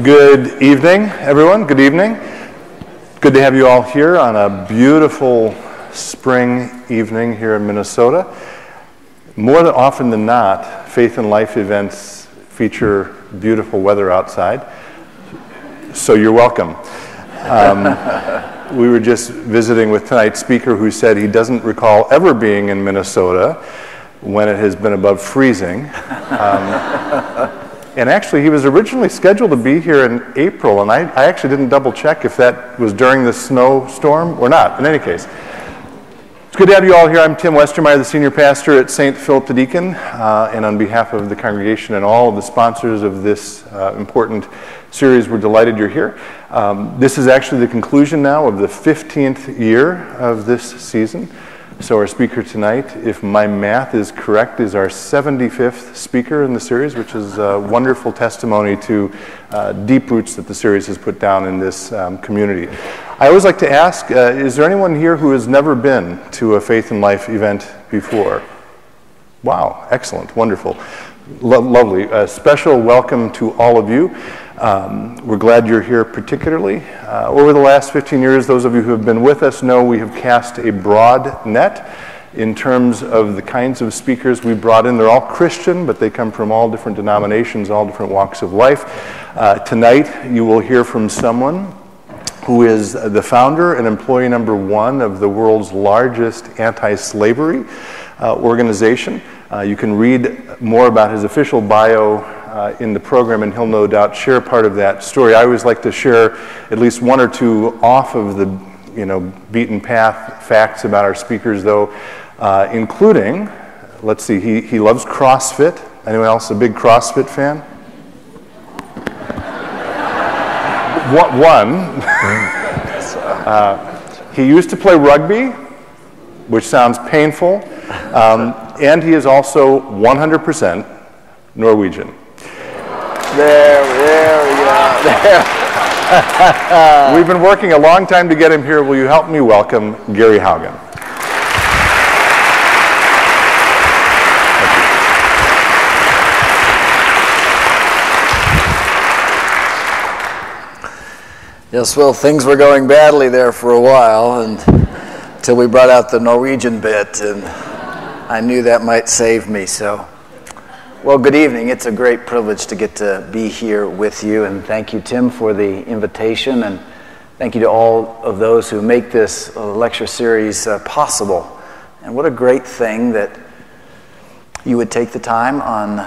Good evening, everyone. Good evening. Good to have you all here on a beautiful spring evening here in Minnesota. More often than not, Faith and Life events feature beautiful weather outside, so you're welcome. We were just visiting with tonight's speaker who said he doesn't recall ever being in Minnesota when it has been above freezing. And actually, he was originally scheduled to be here in April, and I actually didn't double check if that was during the snowstorm or not. In any case, it's good to have you all here. I'm Tim Westermeyer, the senior pastor at St. Philip the Deacon, and on behalf of the congregation and all of the sponsors of this important series, we're delighted you're here. This is actually the conclusion now of the 15th year of this season. So our speaker tonight, if my math is correct, is our 75th speaker in the series, which is a wonderful testimony to deep roots that the series has put down in this community. I always like to ask, is there anyone here who has never been to a Faith and Life event before? Wow, excellent, wonderful, lovely. A special welcome to all of you. We're glad you're here particularly. Over the last 15 years, those of you who have been with us know we have cast a broad net in terms of the kinds of speakers we brought in. They're all Christian, but they come from all different denominations, all different walks of life. Tonight, you will hear from someone who is the founder and employee number one of the world's largest anti-slavery organization. You can read more about his official bio in the program, and he'll no doubt share part of that story. I always like to share at least one or two off of the beaten path facts about our speakers, though, including, let's see, he loves CrossFit. Anyone else a big CrossFit fan? One. He used to play rugby, which sounds painful, and he is also 100% Norwegian. There we go. We've been working a long time to get him here. Will you help me welcome Gary Haugen? Yes, well, things were going badly there for a while until we brought out the Norwegian bit, and I knew that might save me, so. Well, good evening. It's a great privilege to get to be here with you, and thank you, Tim, for the invitation, and thank you to all of those who make this lecture series possible. And what a great thing that you would take the time on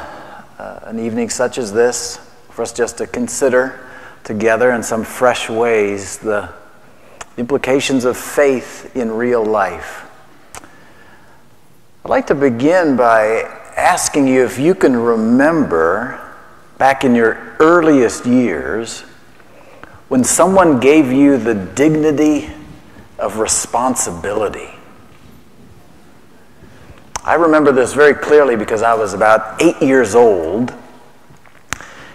an evening such as this for us just to consider together in some fresh ways the implications of faith in real life. I'd like to begin by asking you if you can remember back in your earliest years when someone gave you the dignity of responsibility. I remember this very clearly because I was about 8 years old,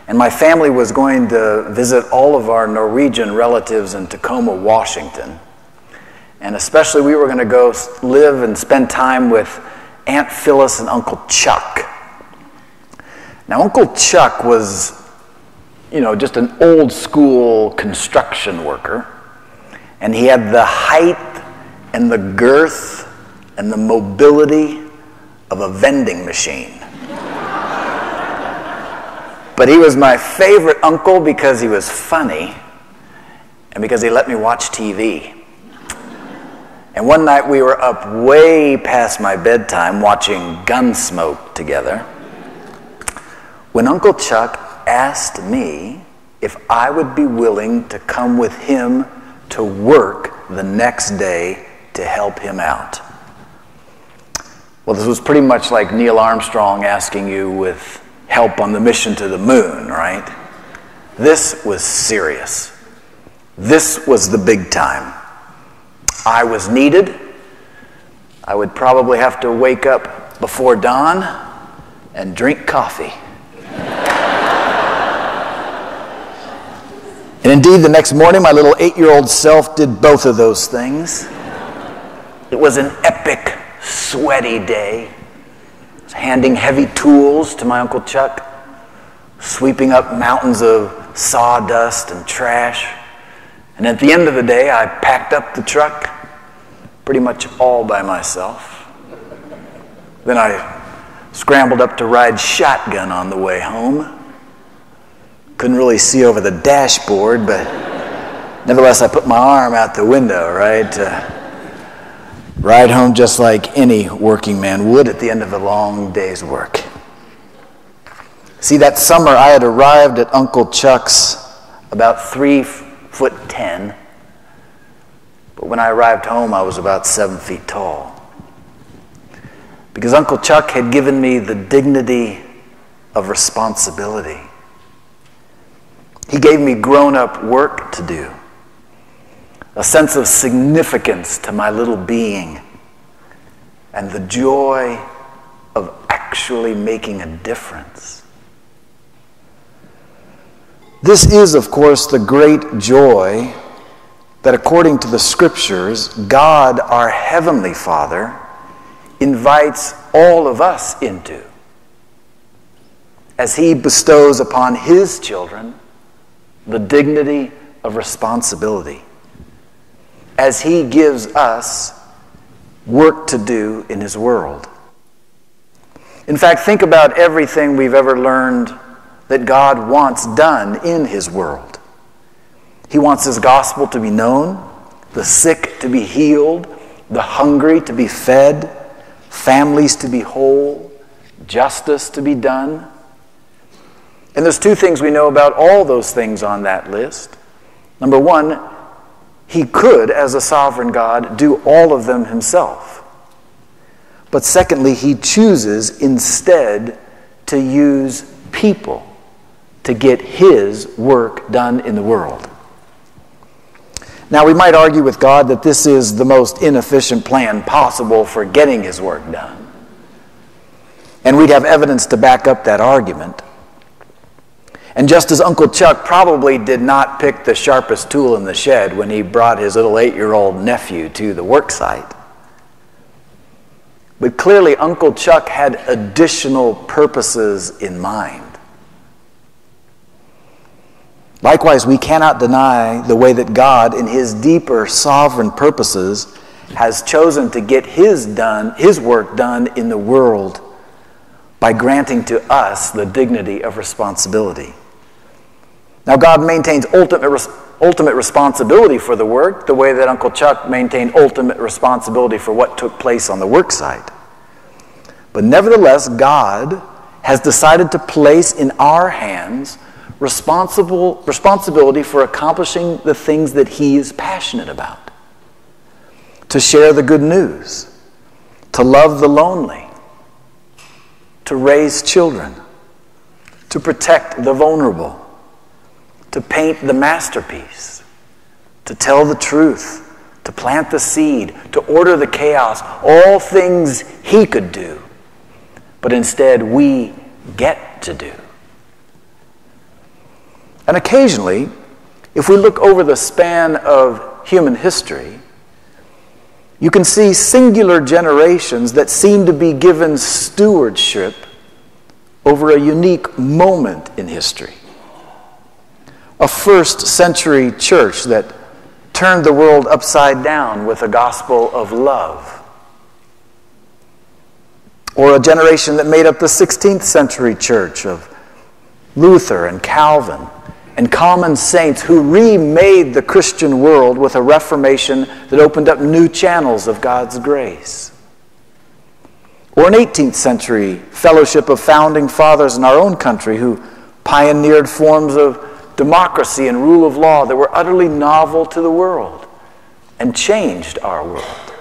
and my family was going to visit all of our Norwegian relatives in Tacoma, Washington. And especially we were going to go live and spend time with Aunt Phyllis and Uncle Chuck. Now, Uncle Chuck was, just an old school construction worker, and he had the height and the girth and the mobility of a vending machine. But he was my favorite uncle because he was funny and because he let me watch TV. And one night we were up way past my bedtime watching Gunsmoke together when Uncle Chuck asked me if I would be willing to come with him to work the next day to help him out. Well, this was pretty much like Neil Armstrong asking you with help on the mission to the moon, right? This was serious. This was the big time. I was needed. I would probably have to wake up before dawn and drink coffee. And indeed, the next morning, my little 8-year-old self did both of those things. It was an epic, sweaty day. handing heavy tools to my Uncle Chuck, sweeping up mountains of sawdust and trash. And at the end of the day, I packed up the truck pretty much all by myself. Then I scrambled up to ride shotgun on the way home. Couldn't really see over the dashboard, but nevertheless, I put my arm out the window, right? Ride home just like any working man would at the end of a long day's work. See, that summer I had arrived at Uncle Chuck's about 3'10", but when I arrived home I was about 7 feet tall. Because Uncle Chuck had given me the dignity of responsibility. He gave me grown-up work to do, a sense of significance to my little being, and the joy of actually making a difference. This is, of course, the great joy that, according to the Scriptures, God, our Heavenly Father, invites all of us into, as He bestows upon His children the dignity of responsibility, as He gives us work to do in His world. In fact, think about everything we've ever learned that God wants done in His world. He wants His gospel to be known, the sick to be healed, the hungry to be fed, families to be whole, justice to be done. And there's two things we know about all those things on that list. Number one, He could, as a sovereign God, do all of them Himself. But secondly, He chooses instead to use people to get His work done in the world. Now, we might argue with God that this is the most inefficient plan possible for getting His work done. And we'd have evidence to back up that argument. And just as Uncle Chuck probably did not pick the sharpest tool in the shed when he brought his little 8-year-old nephew to the work site, but clearly Uncle Chuck had additional purposes in mind. Likewise, we cannot deny the way that God, in His deeper sovereign purposes, has chosen to get His work done in the world by granting to us the dignity of responsibility. Now, God maintains ultimate responsibility for the work, the way that Uncle Chuck maintained ultimate responsibility for what took place on the work site. But nevertheless, God has decided to place in our hands responsibility for accomplishing the things that He is passionate about. To share the good news, to love the lonely, to raise children, to protect the vulnerable, to paint the masterpiece, to tell the truth, to plant the seed, to order the chaos, all things He could do, but instead we get to do. And occasionally, if we look over the span of human history, you can see singular generations that seem to be given stewardship over a unique moment in history. A first-century church that turned the world upside down with a gospel of love. Or a generation that made up the 16th century church of Luther and Calvin, and common saints who remade the Christian world with a Reformation that opened up new channels of God's grace. Or an 18th century fellowship of founding fathers in our own country who pioneered forms of democracy and rule of law that were utterly novel to the world and changed our world.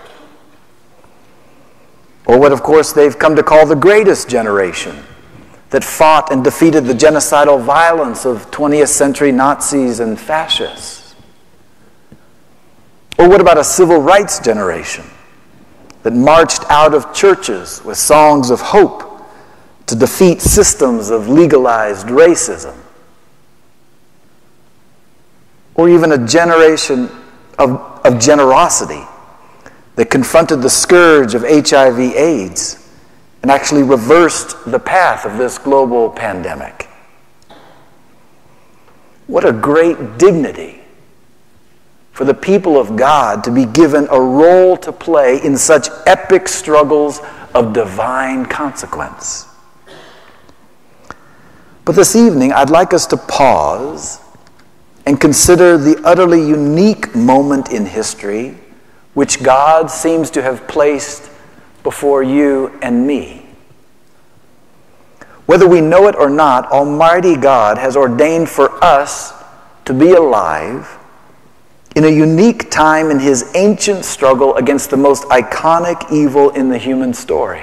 Or what, of course, they've come to call the greatest generation, that fought and defeated the genocidal violence of 20th century Nazis and fascists? Or what about a civil rights generation that marched out of churches with songs of hope to defeat systems of legalized racism? Or even a generation of generosity that confronted the scourge of HIV/AIDS and actually reversed the path of this global pandemic? What a great dignity for the people of God to be given a role to play in such epic struggles of divine consequence. But this evening, I'd like us to pause and consider the utterly unique moment in history which God seems to have placed before you and me. Whether we know it or not, Almighty God has ordained for us to be alive in a unique time in his ancient struggle against the most iconic evil in the human story.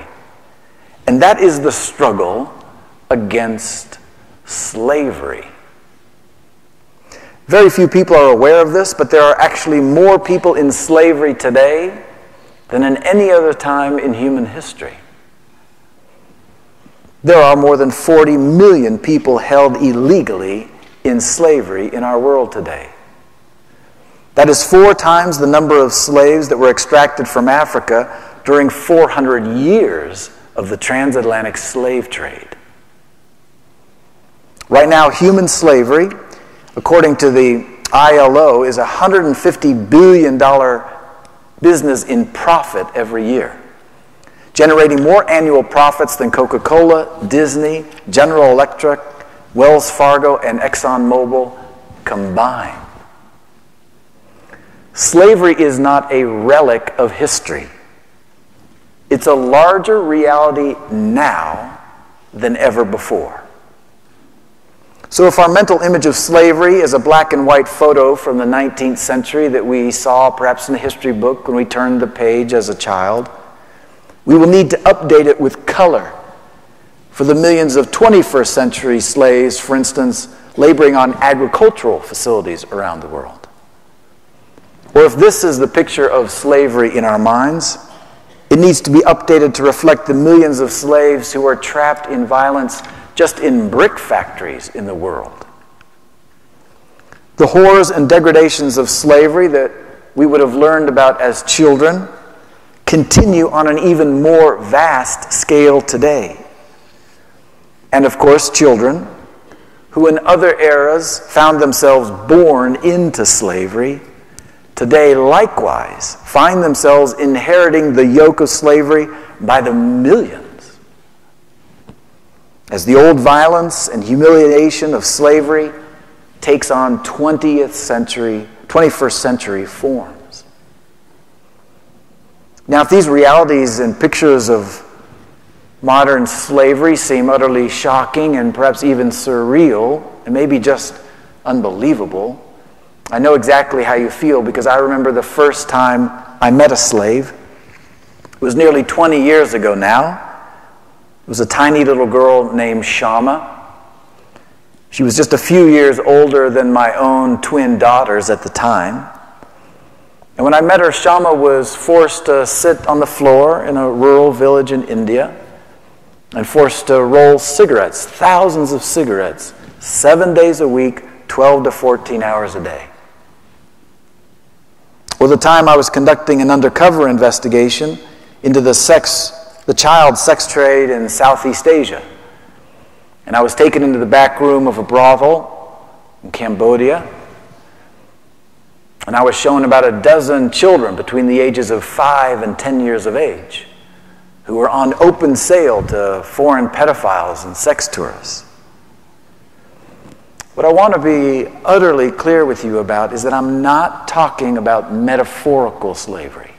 And that is the struggle against slavery. Very few people are aware of this, but there are actually more people in slavery today than in any other time in human history. There are more than 40 million people held illegally in slavery in our world today. That is 4 times the number of slaves that were extracted from Africa during 400 years of the transatlantic slave trade. Right now, human slavery, according to the ILO, is a $150 billion business in profit every year, generating more annual profits than Coca-Cola, Disney, General Electric, Wells Fargo, and ExxonMobil combined. Slavery is not a relic of history. It's a larger reality now than ever before. So if our mental image of slavery is a black and white photo from the 19th century that we saw perhaps in a history book when we turned the page as a child, we will need to update it with color for the millions of 21st century slaves, for instance, laboring on agricultural facilities around the world. Or if this is the picture of slavery in our minds, it needs to be updated to reflect the millions of slaves who are trapped in violence just in brick factories in the world. The horrors and degradations of slavery that we would have learned about as children continue on an even more vast scale today. And of course, children who in other eras found themselves born into slavery today likewise find themselves inheriting the yoke of slavery by the millions. As the old violence and humiliation of slavery takes on 21st century forms. Now, if these realities and pictures of modern slavery seem utterly shocking and perhaps even surreal, and maybe just unbelievable, I know exactly how you feel because I remember the first time I met a slave. It was nearly 20 years ago now. It was a tiny little girl named Shama. She was just a few years older than my own twin daughters at the time. And when I met her, Shama was forced to sit on the floor in a rural village in India and forced to roll cigarettes, thousands of cigarettes, 7 days a week, 12 to 14 hours a day. Or the time I was conducting an undercover investigation into the child sex trade in Southeast Asia. And I was taken into the back room of a brothel in Cambodia. And I was shown about a dozen children between the ages of 5 and 10 years of age who were on open sale to foreign pedophiles and sex tourists. What I want to be utterly clear with you about is that I'm not talking about metaphorical slavery.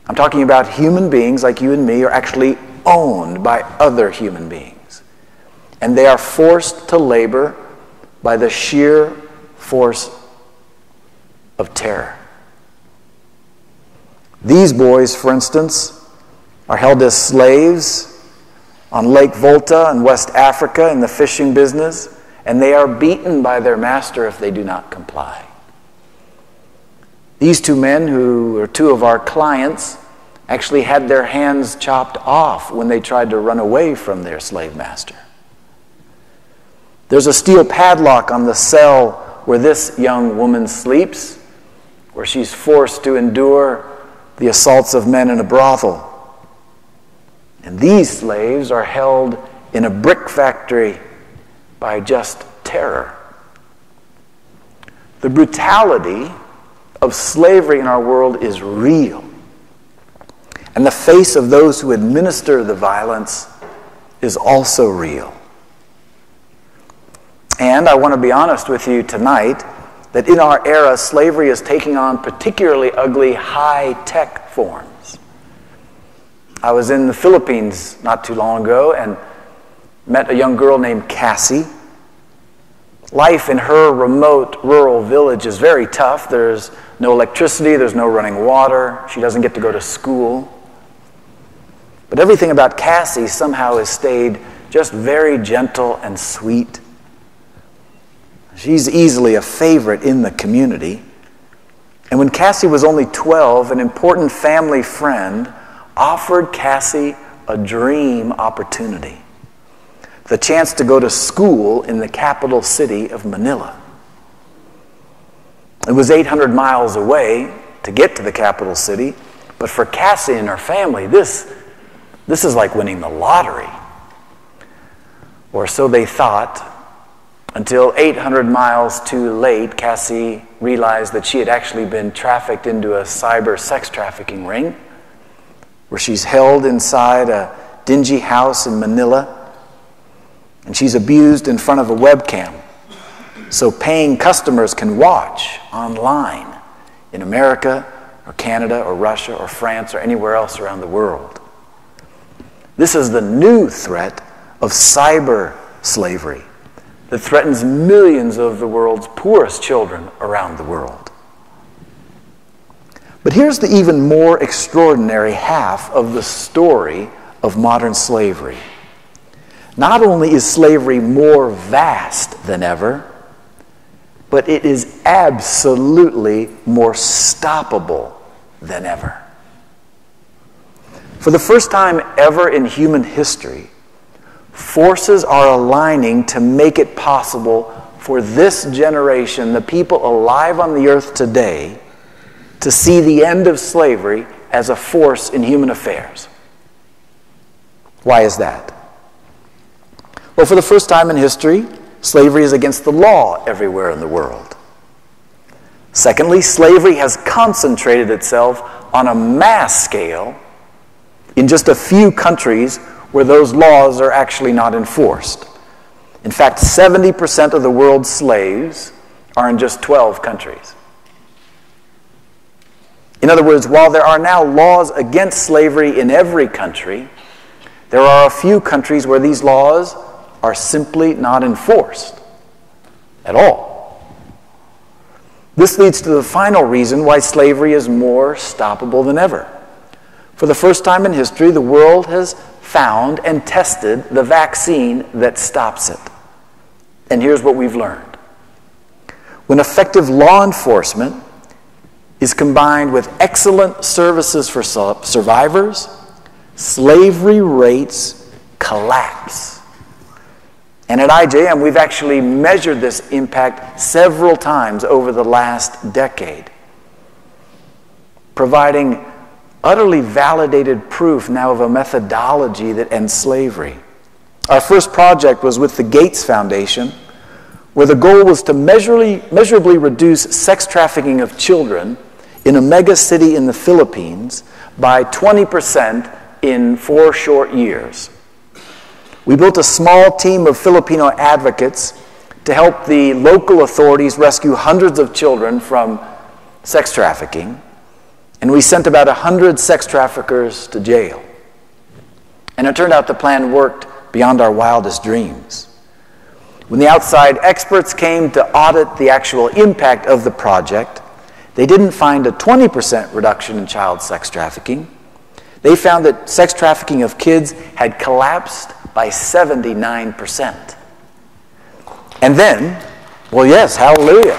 I'm talking about human beings like you and me are actually owned by other human beings. And they are forced to labor by the sheer force of terror. These boys, for instance, are held as slaves on Lake Volta in West Africa in the fishing business, and they are beaten by their master if they do not comply. These 2 men, who are 2 of our clients, actually had their hands chopped off when they tried to run away from their slave master. There's a steel padlock on the cell where this young woman sleeps, where she's forced to endure the assaults of men in a brothel. And these slaves are held in a brick factory by just terror The brutality of slavery in our world is real. And the face of those who administer the violence is also real. And I want to be honest with you tonight that in our era, slavery is taking on particularly ugly high-tech forms. I was in the Philippines not too long ago and met a young girl named Cassie. Life in her remote rural village is very tough. There's no electricity, there's no running water. She doesn't get to go to school. But everything about Cassie somehow has stayed just very gentle and sweet. She's easily a favorite in the community. And when Cassie was only 12, an important family friend offered Cassie a dream opportunity. The chance to go to school in the capital city of Manila. It was 800 miles away to get to the capital city, but for Cassie and her family, this is like winning the lottery. Or so they thought, until 800 miles too late, Cassie realized that she had actually been trafficked into a cyber sex trafficking ring, where she's held inside a dingy house in Manila, and she's abused in front of a webcam, so paying customers can watch online in America or Canada or Russia or France or anywhere else around the world. This is the new threat of cyber slavery that threatens millions of the world's poorest children around the world. But here's the even more extraordinary half of the story of modern slavery. Not only is slavery more vast than ever, but it is absolutely more stoppable than ever. For the first time ever in human history, forces are aligning to make it possible for this generation, the people alive on the earth today, to see the end of slavery as a force in human affairs. Why is that? Well, for the first time in history, slavery is against the law everywhere in the world. Secondly, slavery has concentrated itself on a mass scale in just a few countries where those laws are actually not enforced. In fact, 70% of the world's slaves are in just 12 countries. In other words, while there are now laws against slavery in every country, there are a few countries where these laws are simply not enforced at all. This leads to the final reason why slavery is more stoppable than ever. For the first time in history, the world has found and tested the vaccine that stops it. And here's what we've learned. When effective law enforcement is combined with excellent services for survivors, slavery rates collapse. And at IJM, we've actually measured this impact several times over the last decade, providing utterly validated proof now of a methodology that ends slavery. Our first project was with the Gates Foundation, where the goal was to measurably reduce sex trafficking of children in a mega city in the Philippines by 20% in 4 short years. We built a small team of Filipino advocates to help the local authorities rescue hundreds of children from sex trafficking, and we sent about 100 sex traffickers to jail. And it turned out the plan worked beyond our wildest dreams. When the outside experts came to audit the actual impact of the project, they didn't find a 20% reduction in child sex trafficking. They found that sex trafficking of kids had collapsed by 79%. And then, well, yes, hallelujah.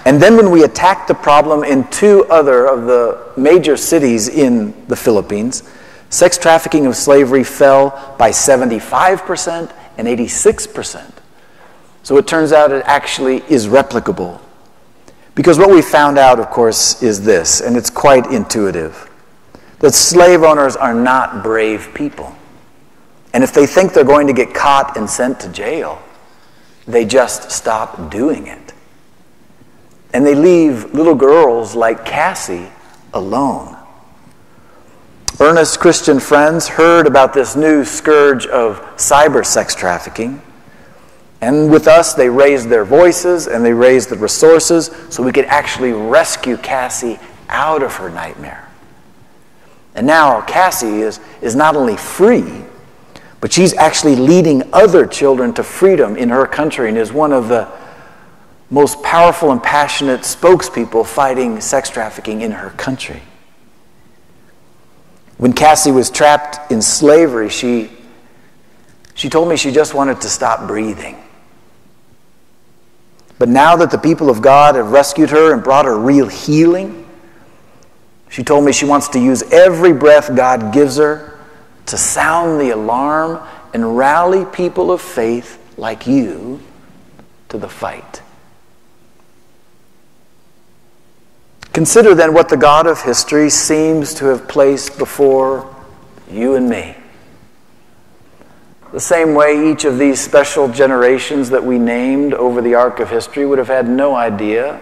And then when we attacked the problem in 2 other of the major cities in the Philippines, sex trafficking of slavery fell by 75% and 86%. So it turns out it actually is replicable. Because what we found out, of course, is this, and it's quite intuitive, that slave owners are not brave people. And if they think they're going to get caught and sent to jail, they just stop doing it. And they leave little girls like Cassie alone. Earnest Christian friends heard about this new scourge of cyber sex trafficking. And with us, they raised their voices and they raised the resources so we could actually rescue Cassie out of her nightmare. And now Cassie is not only free, but she's actually leading other children to freedom in her country and is one of the most powerful and passionate spokespeople fighting sex trafficking in her country. When Cassie was trapped in slavery, she told me she just wanted to stop breathing. But now that the people of God have rescued her and brought her real healing, she told me she wants to use every breath God gives her to sound the alarm and rally people of faith like you to the fight. Consider then what the God of history seems to have placed before you and me. The same way each of these special generations that we named over the arc of history would have had no idea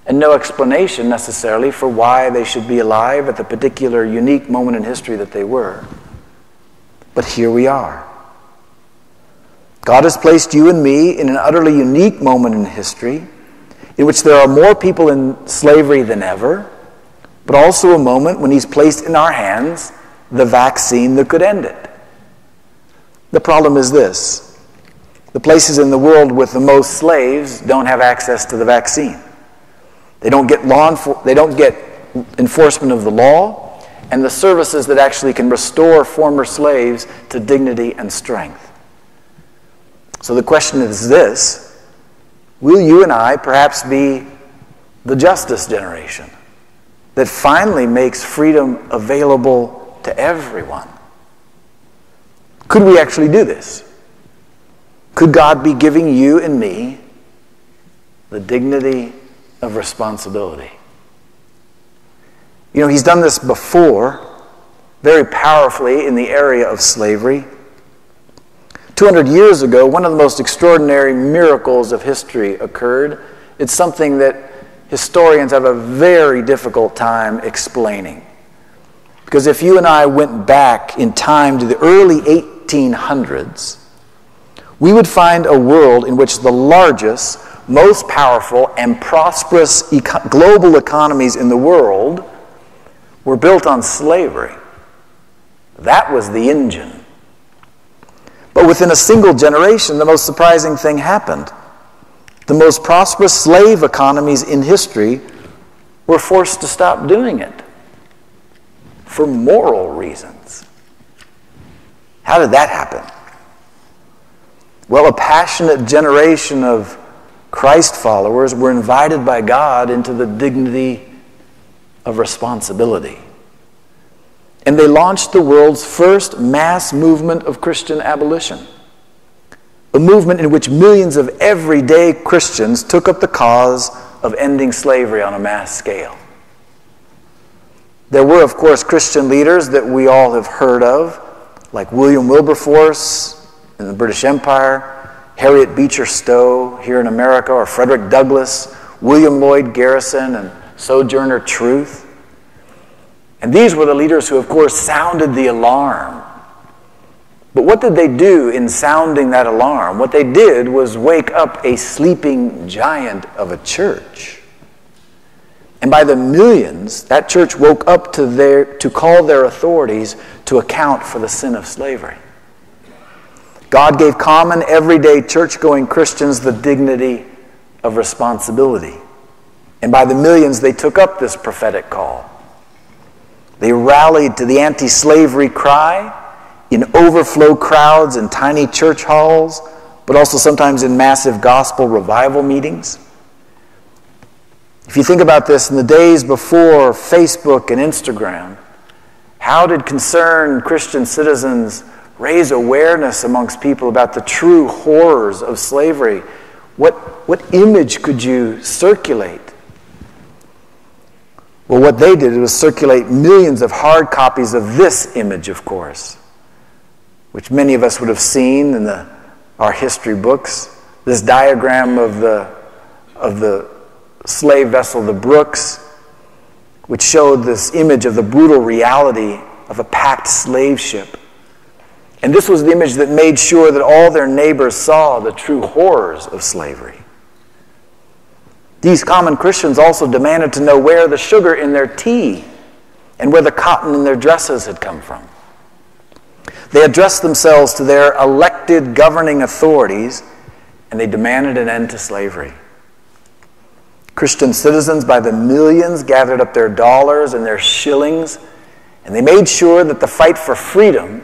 and no explanation necessarily for why they should be alive at the particular unique moment in history that they were. But here we are. God has placed you and me in an utterly unique moment in history in which there are more people in slavery than ever, but also a moment when He's placed in our hands the vaccine that could end it. The problem is this: the places in the world with the most slaves don't have access to the vaccine. They don't get enforcement of the law and the services that actually can restore former slaves to dignity and strength. So the question is this: will you and I perhaps be the justice generation that finally makes freedom available to everyone? Could we actually do this? Could God be giving you and me the dignity of responsibility? You know, He's done this before, very powerfully in the area of slavery. 200 years ago, one of the most extraordinary miracles of history occurred. It's something that historians have a very difficult time explaining. Because if you and I went back in time to the early 1800s, we would find a world in which the largest, most powerful, and prosperous global economies in the world were built on slavery. That was the engine. But within a single generation, the most surprising thing happened. The most prosperous slave economies in history were forced to stop doing it for moral reasons. How did that happen? Well, a passionate generation of Christ followers were invited by God into the dignity of responsibility. And they launched the world's first mass movement of Christian abolition. A movement in which millions of everyday Christians took up the cause of ending slavery on a mass scale. There were, of course, Christian leaders that we all have heard of, like William Wilberforce in the British Empire, Harriet Beecher Stowe here in America, or Frederick Douglass, William Lloyd Garrison, and Sojourner Truth. And these were the leaders who, of course, sounded the alarm. But what did they do in sounding that alarm? What they did was wake up a sleeping giant of a church. And by the millions, that church woke up to call their authorities to account for the sin of slavery. God gave common, everyday, church-going Christians the dignity of responsibility. And by the millions, they took up this prophetic call. They rallied to the anti-slavery cry in overflow crowds in tiny church halls, but also sometimes in massive gospel revival meetings. If you think about this, in the days before Facebook and Instagram, how did concerned Christian citizens raise awareness amongst people about the true horrors of slavery? What image could you circulate? Well, what they did was circulate millions of hard copies of this image, of course. which many of us would have seen in our history books. This diagram of the slave vessel, the Brooks, which showed this image of the brutal reality of a packed slave ship. And this was the image that made sure that all their neighbors saw the true horrors of slavery. These common Christians also demanded to know where the sugar in their tea and where the cotton in their dresses had come from. They addressed themselves to their elected governing authorities, and they demanded an end to slavery. Christian citizens by the millions gathered up their dollars and their shillings, and they made sure that the fight for freedom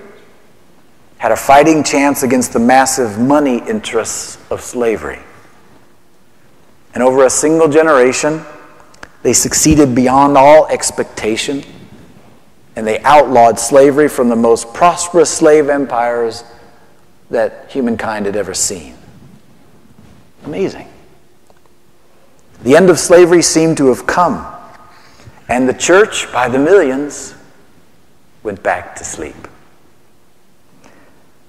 had a fighting chance against the massive money interests of slavery. And over a single generation, they succeeded beyond all expectation, and they outlawed slavery from the most prosperous slave empires that humankind had ever seen. Amazing. The end of slavery seemed to have come, and the church, by the millions, went back to sleep.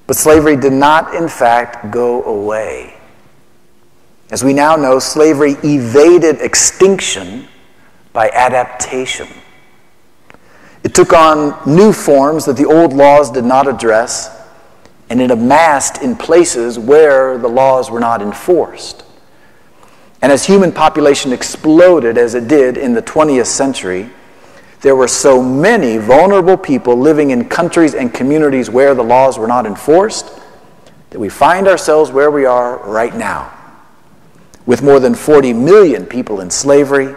But slavery did not, in fact, go away. As we now know, slavery evaded extinction by adaptation. It took on new forms that the old laws did not address, and it amassed in places where the laws were not enforced. And as human population exploded, as it did in the 20th century, there were so many vulnerable people living in countries and communities where the laws were not enforced that we find ourselves where we are right now, with more than 40 million people in slavery,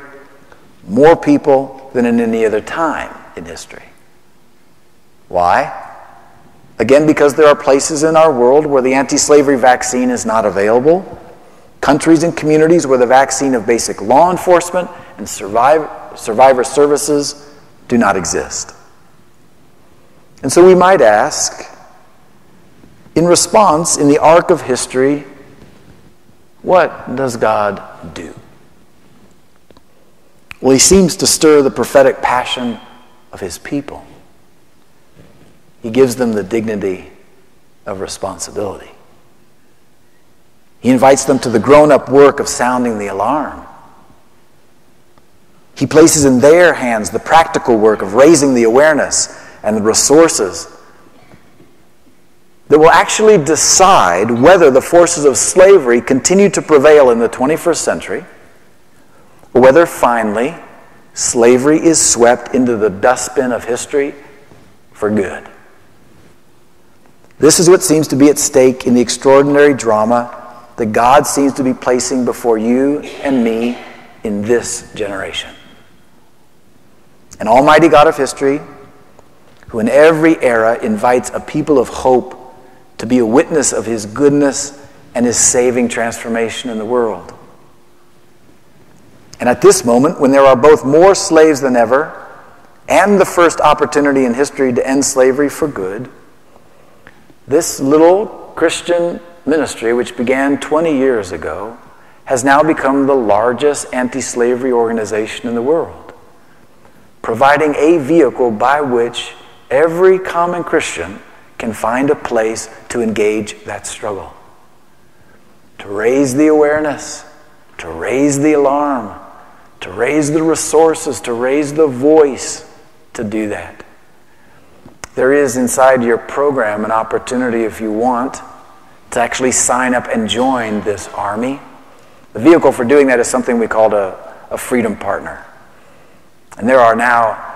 more people than in any other time in history. Why? Again, because there are places in our world where the anti-slavery vaccine is not available, countries and communities where the vaccine of basic law enforcement and survivor services do not exist. And so we might ask, in response, in the arc of history, what does God do? Well, he seems to stir the prophetic passion of his people. He gives them the dignity of responsibility. He invites them to the grown-up work of sounding the alarm. He places in their hands the practical work of raising the awareness and the resources that will actually decide whether the forces of slavery continue to prevail in the 21st century, or whether finally slavery is swept into the dustbin of history for good. This is what seems to be at stake in the extraordinary drama that God seems to be placing before you and me in this generation. An almighty God of history, who in every era invites a people of hope to be a witness of his goodness and his saving transformation in the world. And at this moment, when there are both more slaves than ever and the first opportunity in history to end slavery for good, this little Christian ministry, which began 20 years ago, has now become the largest anti-slavery organization in the world, providing a vehicle by which every common Christian can find a place to engage that struggle, to raise the awareness, to raise the alarm, to raise the resources, to raise the voice to do that. There is inside your program an opportunity, if you want, to actually sign up and join this army. The vehicle for doing that is something we call a freedom partner. And there are now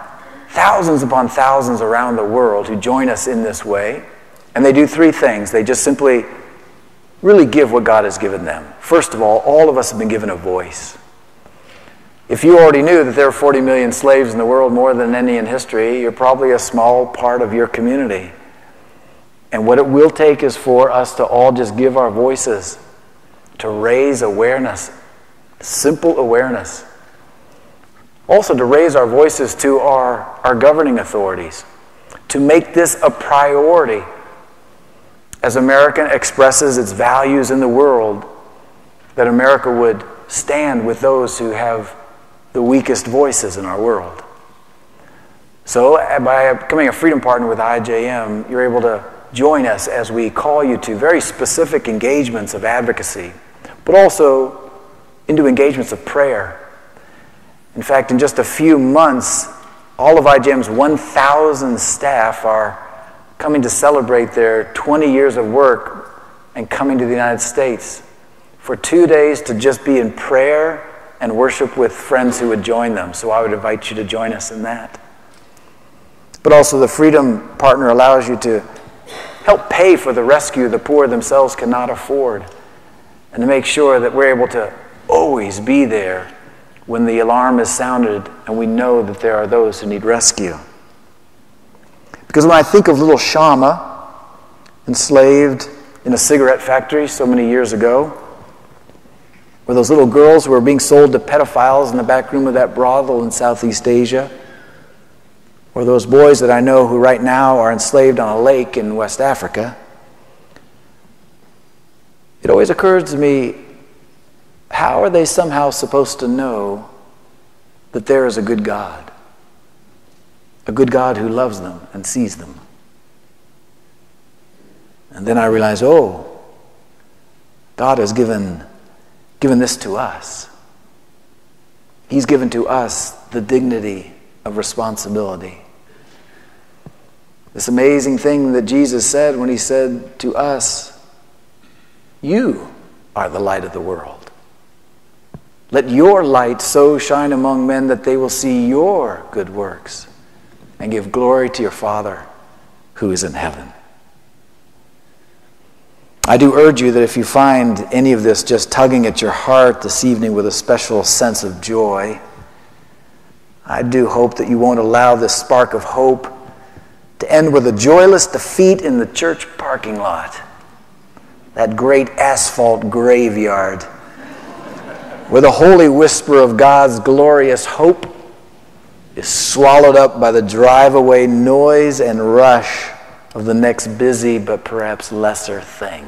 thousands upon thousands around the world who join us in this way. And they do three things. They just simply really give what God has given them. First of all of us have been given a voice. If you already knew that there are 40 million slaves in the world, more than any in history, you're probably a small part of your community. And what it will take is for us to all just give our voices to raise awareness, simple awareness. Also to raise our voices to our governing authorities, to make this a priority as America expresses its values in the world, that America would stand with those who have the weakest voices in our world. So by becoming a freedom partner with IJM, you're able to join us as we call you to very specific engagements of advocacy, but also into engagements of prayer. In fact, in just a few months, all of IGM's 1,000 staff are coming to celebrate their 20 years of work and coming to the United States for 2 days to just be in prayer and worship with friends who would join them. So I would invite you to join us in that. But also the Freedom Partner allows you to help pay for the rescue the poor themselves cannot afford, and to make sure that we're able to always be there when the alarm is sounded and we know that there are those who need rescue. Because when I think of little Shama, enslaved in a cigarette factory so many years ago, or those little girls who were being sold to pedophiles in the back room of that brothel in Southeast Asia, or those boys that I know who right now are enslaved on a lake in West Africa, it always occurs to me, how are they somehow supposed to know that there is a good God who loves them and sees them? And then I realize, oh, God has given this to us. He's given to us the dignity of responsibility. This amazing thing that Jesus said when he said to us, you are the light of the world. Let your light so shine among men that they will see your good works and give glory to your Father who is in heaven. I do urge you that if you find any of this just tugging at your heart this evening with a special sense of joy, I do hope that you won't allow this spark of hope to end with a joyless defeat in the church parking lot, that great asphalt graveyard, where the holy whisper of God's glorious hope is swallowed up by the drive-away noise and rush of the next busy but perhaps lesser thing.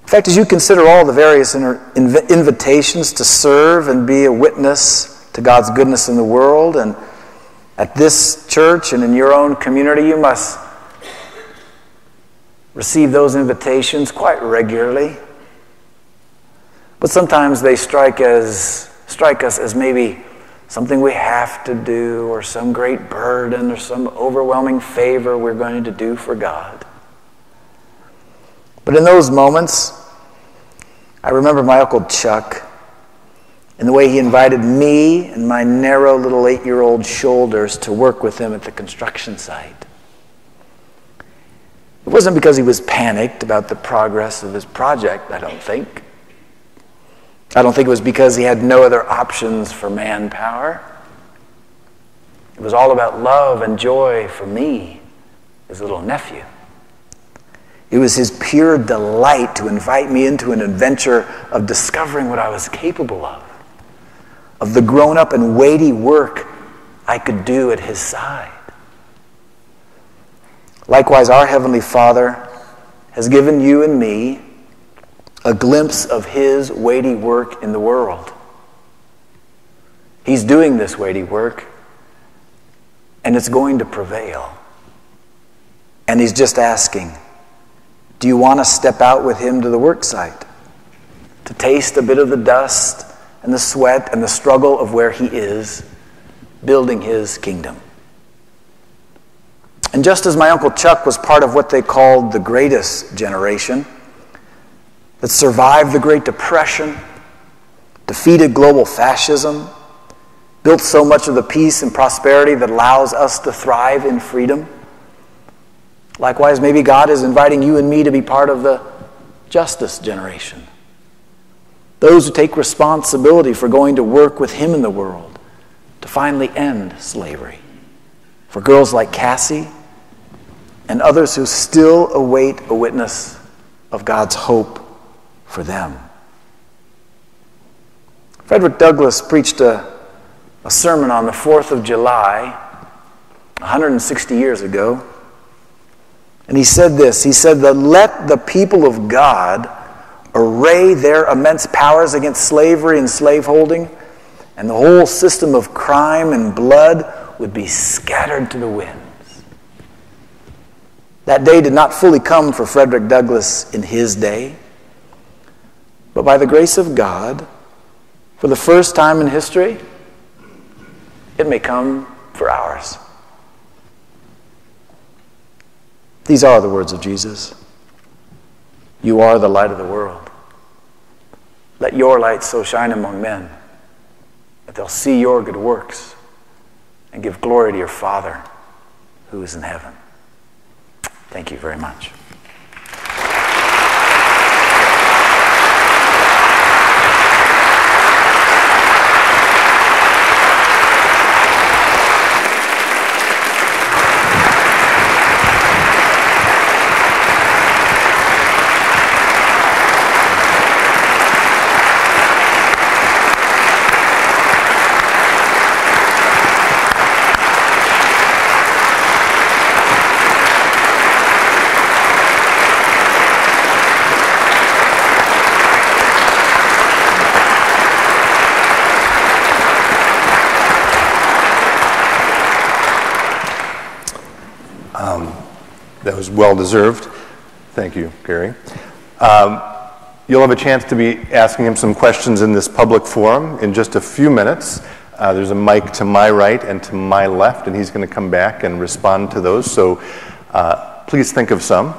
In fact, as you consider all the various invitations to serve and be a witness to God's goodness in the world, and at this church and in your own community, you must receive those invitations quite regularly. But sometimes they strike us as maybe something we have to do, or some great burden, or some overwhelming favor we're going to do for God. But in those moments, I remember my Uncle Chuck and the way he invited me and my narrow little 8-year-old shoulders to work with him at the construction site. It wasn't because he was panicked about the progress of his project, I don't think. I don't think it was because he had no other options for manpower. It was all about love and joy for me, his little nephew. It was his pure delight to invite me into an adventure of discovering what I was capable of the grown-up and weighty work I could do at his side. Likewise, our Heavenly Father has given you and me a glimpse of his weighty work in the world. He's doing this weighty work, and it's going to prevail. And he's just asking, do you want to step out with him to the work site, to taste a bit of the dust and the sweat and the struggle of where he is building his kingdom? And just as my Uncle Chuck was part of what they called the greatest generation, that survived the Great Depression, defeated global fascism, built so much of the peace and prosperity that allows us to thrive in freedom, likewise, maybe God is inviting you and me to be part of the justice generation. Those who take responsibility for going to work with him in the world to finally end slavery. For girls like Cassie and others who still await a witness of God's hope for them. Frederick Douglass preached a sermon on the 4th of July, 160 years ago. And he said this, he said that let the people of God array their immense powers against slavery and slaveholding, and the whole system of crime and blood would be scattered to the winds. That day did not fully come for Frederick Douglass in his day, but by the grace of God, for the first time in history, it may come for ours. These are the words of Jesus. You are the light of the world. Let your light so shine among men that they'll see your good works and give glory to your Father who is in heaven. Thank you very much. That was well-deserved. Thank you, Gary. You'll have a chance to be asking him some questions in this public forum in just a few minutes. There's a mic to my right and to my left, and he's going to come back and respond to those. So please think of some,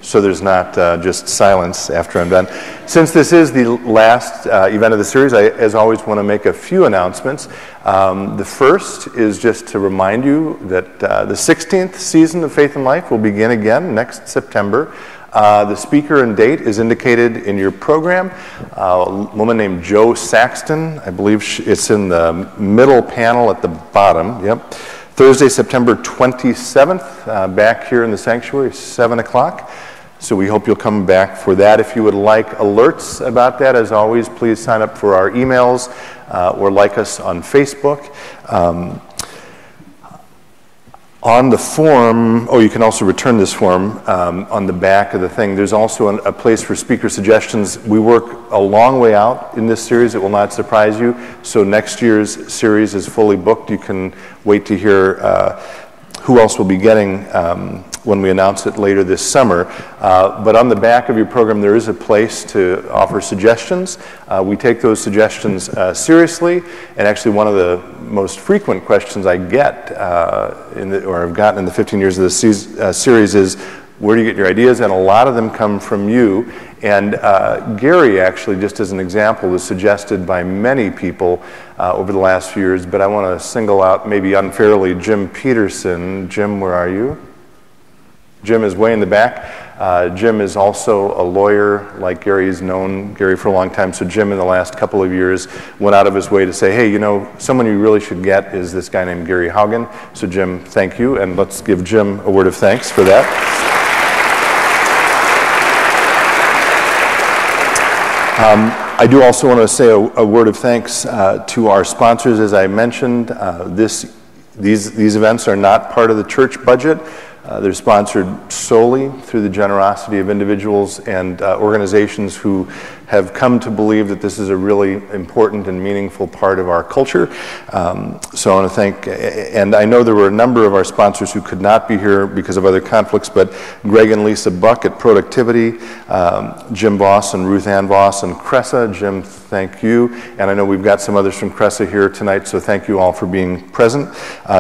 so there's not just silence after I'm done. Since this is the last event of the series, I, as always, want to make a few announcements. The first is just to remind you that the 16th season of Faith and Life will begin again next September. The speaker and date is indicated in your program. A woman named Jo Saxton, I believe it's in the middle panel at the bottom. Yep. Thursday, September 27th, back here in the sanctuary, 7 o'clock. So we hope you'll come back for that. If you would like alerts about that, as always, please sign up for our emails or like us on Facebook. On the form, you can also return this form on the back of the thing. There's also a place for speaker suggestions. We work a long way out in this series. It will not surprise you. So next year's series is fully booked. You can wait to hear who else will be getting when we announce it later this summer. But on the back of your program, there is a place to offer suggestions. We take those suggestions seriously, and actually one of the most frequent questions I get, or I've gotten in the 15 years of this series is, where do you get your ideas? And a lot of them come from you. And Gary, actually, just as an example, was suggested by many people over the last few years, but I want to single out, maybe unfairly, Jim Peterson. Jim, where are you? Jim is way in the back. Jim is also a lawyer, like Gary's known Gary for a long time. So Jim, in the last couple of years, went out of his way to say, hey, you know, someone you really should get is this guy named Gary Haugen. So Jim, thank you, and let's give Jim a word of thanks for that. I do also want to say a word of thanks to our sponsors. As I mentioned, these events are not part of the church budget. They're sponsored solely through the generosity of individuals and organizations who have come to believe that this is a really important and meaningful part of our culture. So I want to thank, and I know there were a number of our sponsors who could not be here because of other conflicts, but Greg and Lisa Buck at Productivity, Jim Voss and Ruth Ann Voss and Cressa. Jim, thank you. And I know we've got some others from Cressa here tonight, so thank you all for being present.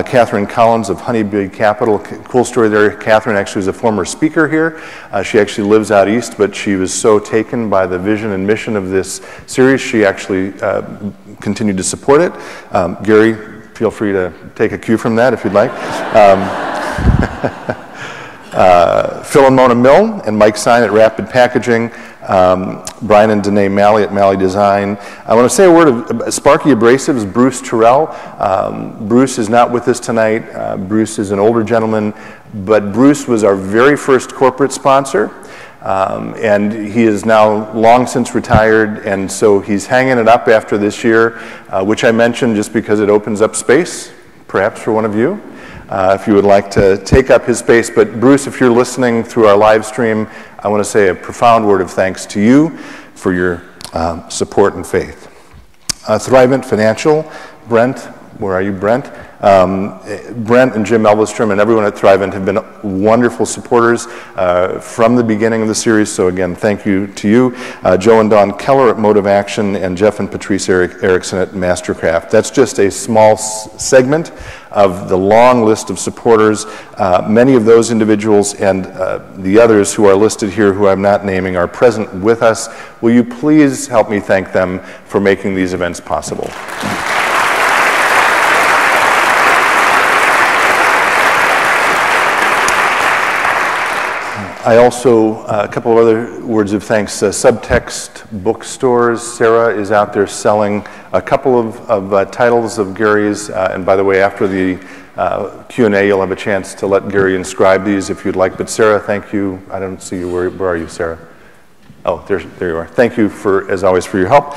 Catherine Collins of Honeybee Capital. Cool story there. Catherine actually was a former speaker here. She actually lives out east, but she was so taken by the vision and mission of this series, she actually continued to support it. Gary, feel free to take a cue from that if you'd like. Phil and Mona Mill and Mike Stein at Rapid Packaging. Brian and Danae Malley at Malley Design. I want to say a word of Sparky Abrasives, Bruce Terrell. Bruce is not with us tonight. Bruce is an older gentleman, but Bruce was our very first corporate sponsor. And he is now long since retired, and so he's hanging it up after this year, which I mentioned just because it opens up space, perhaps for one of you, if you would like to take up his space. But Bruce, if you're listening through our live stream, I want to say a profound word of thanks to you for your support and faith. Thrivent Financial, Brent, where are you, Brent? Brent and Jim Elvestrom and everyone at Thrivent have been wonderful supporters from the beginning of the series, so again, thank you to you. Joe and Dawn Keller at Motive Action, and Jeff and Patrice Erickson at Mastercraft. That's just a small segment of the long list of supporters. Many of those individuals and the others who are listed here who I'm not naming are present with us. Will you please help me thank them for making these events possible? I also, a couple of other words of thanks. Subtext bookstores. Sarah is out there selling a couple of titles of Gary's. And by the way, after the Q&A, you'll have a chance to let Gary inscribe these if you'd like. But Sarah, thank you. I don't see you. Where are you, Sarah? Oh, there you are. Thank you, as always, for your help.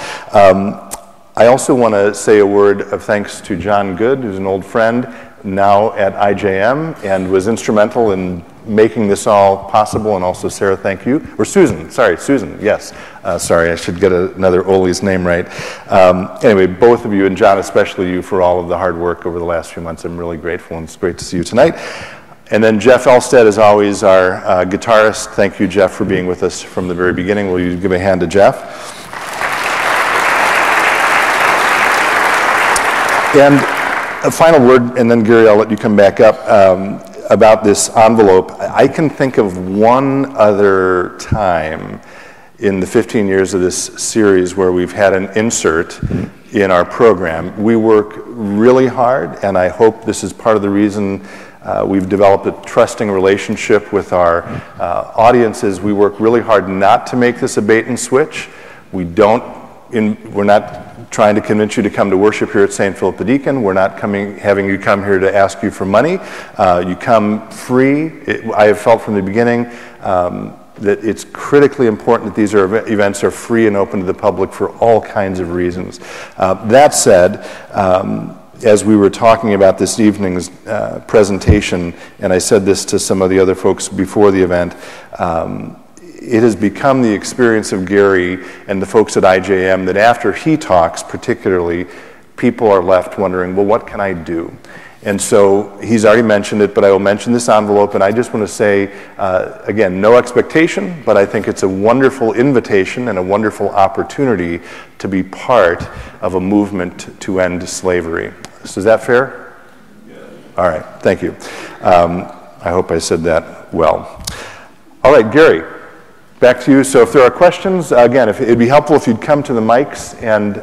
I also want to say a word of thanks to John Good, who's an old friend, now at IJM, and was instrumental in making this all possible. And also Sarah, thank you. Or Susan, sorry, Susan, yes. Sorry, I should get another Ole's name right. Anyway, both of you, and John especially you, for all of the hard work over the last few months. I'm really grateful, and it's great to see you tonight. And then Jeff Elstead, as always, our guitarist. Thank you, Jeff, for being with us from the very beginning. Will you give a hand to Jeff? And a final word, and then Gary, I'll let you come back up, about this envelope. I can think of one other time in the 15 years of this series where we've had an insert in our program. We work really hard, and I hope this is part of the reason we've developed a trusting relationship with our audiences. We work really hard not to make this a bait and switch. We're not trying to convince you to come to worship here at St. Philip the Deacon. We're not having you come here to ask you for money. You come free. I have felt from the beginning that it's critically important that these events are free and open to the public for all kinds of reasons. That said, as we were talking about this evening's presentation, and I said this to some of the other folks before the event, it has become the experience of Gary and the folks at IJM that after he talks particularly, people are left wondering, well, what can I do? And so he's already mentioned it, but I will mention this envelope, and I just want to say, again, no expectation, but I think it's a wonderful invitation and a wonderful opportunity to be part of a movement to end slavery. So is that fair? Yes. All right, thank you. I hope I said that well. All right, Gary. Back to you. So if there are questions, again, it'd be helpful if you'd come to the mics and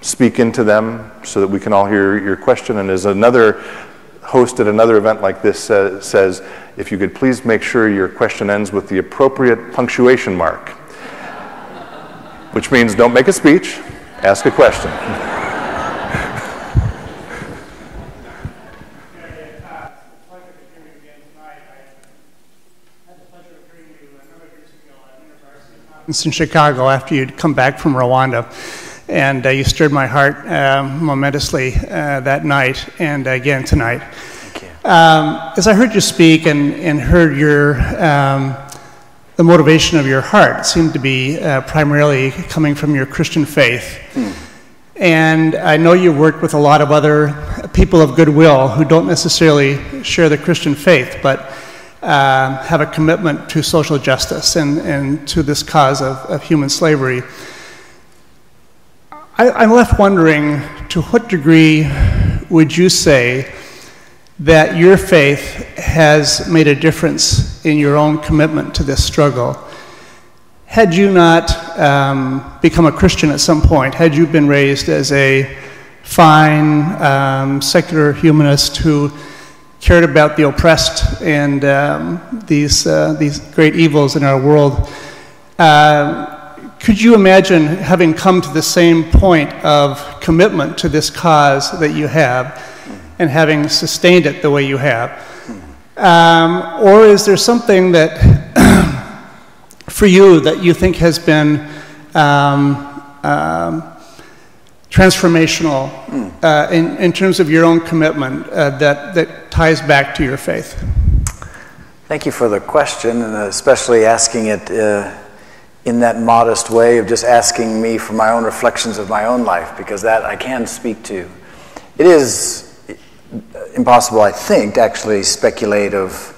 speak into them so that we can all hear your question. And as another host at another event like this says, if you could please make sure your question ends with the appropriate punctuation mark, which means don't make a speech, ask a question. In Chicago after you'd come back from Rwanda, and you stirred my heart momentously that night and again tonight. Thank you. As I heard you speak and heard the motivation of your heart, it seemed to be primarily coming from your Christian faith. And I know you worked with a lot of other people of goodwill who don't necessarily share the Christian faith, but have a commitment to social justice and to this cause of human slavery. I'm left wondering, to what degree would you say that your faith has made a difference in your own commitment to this struggle? Had you not become a Christian at some point, had you been raised as a fine secular humanist who cared about the oppressed and these great evils in our world, could you imagine having come to the same point of commitment to this cause that you have and having sustained it the way you have? Or is there something that for you that you think has been transformational in terms of your own commitment that ties back to your faith? Thank you for the question, and especially asking it in that modest way of just asking me for my own reflections of my own life, because that I can speak to. It is, impossible, I think, to actually speculate of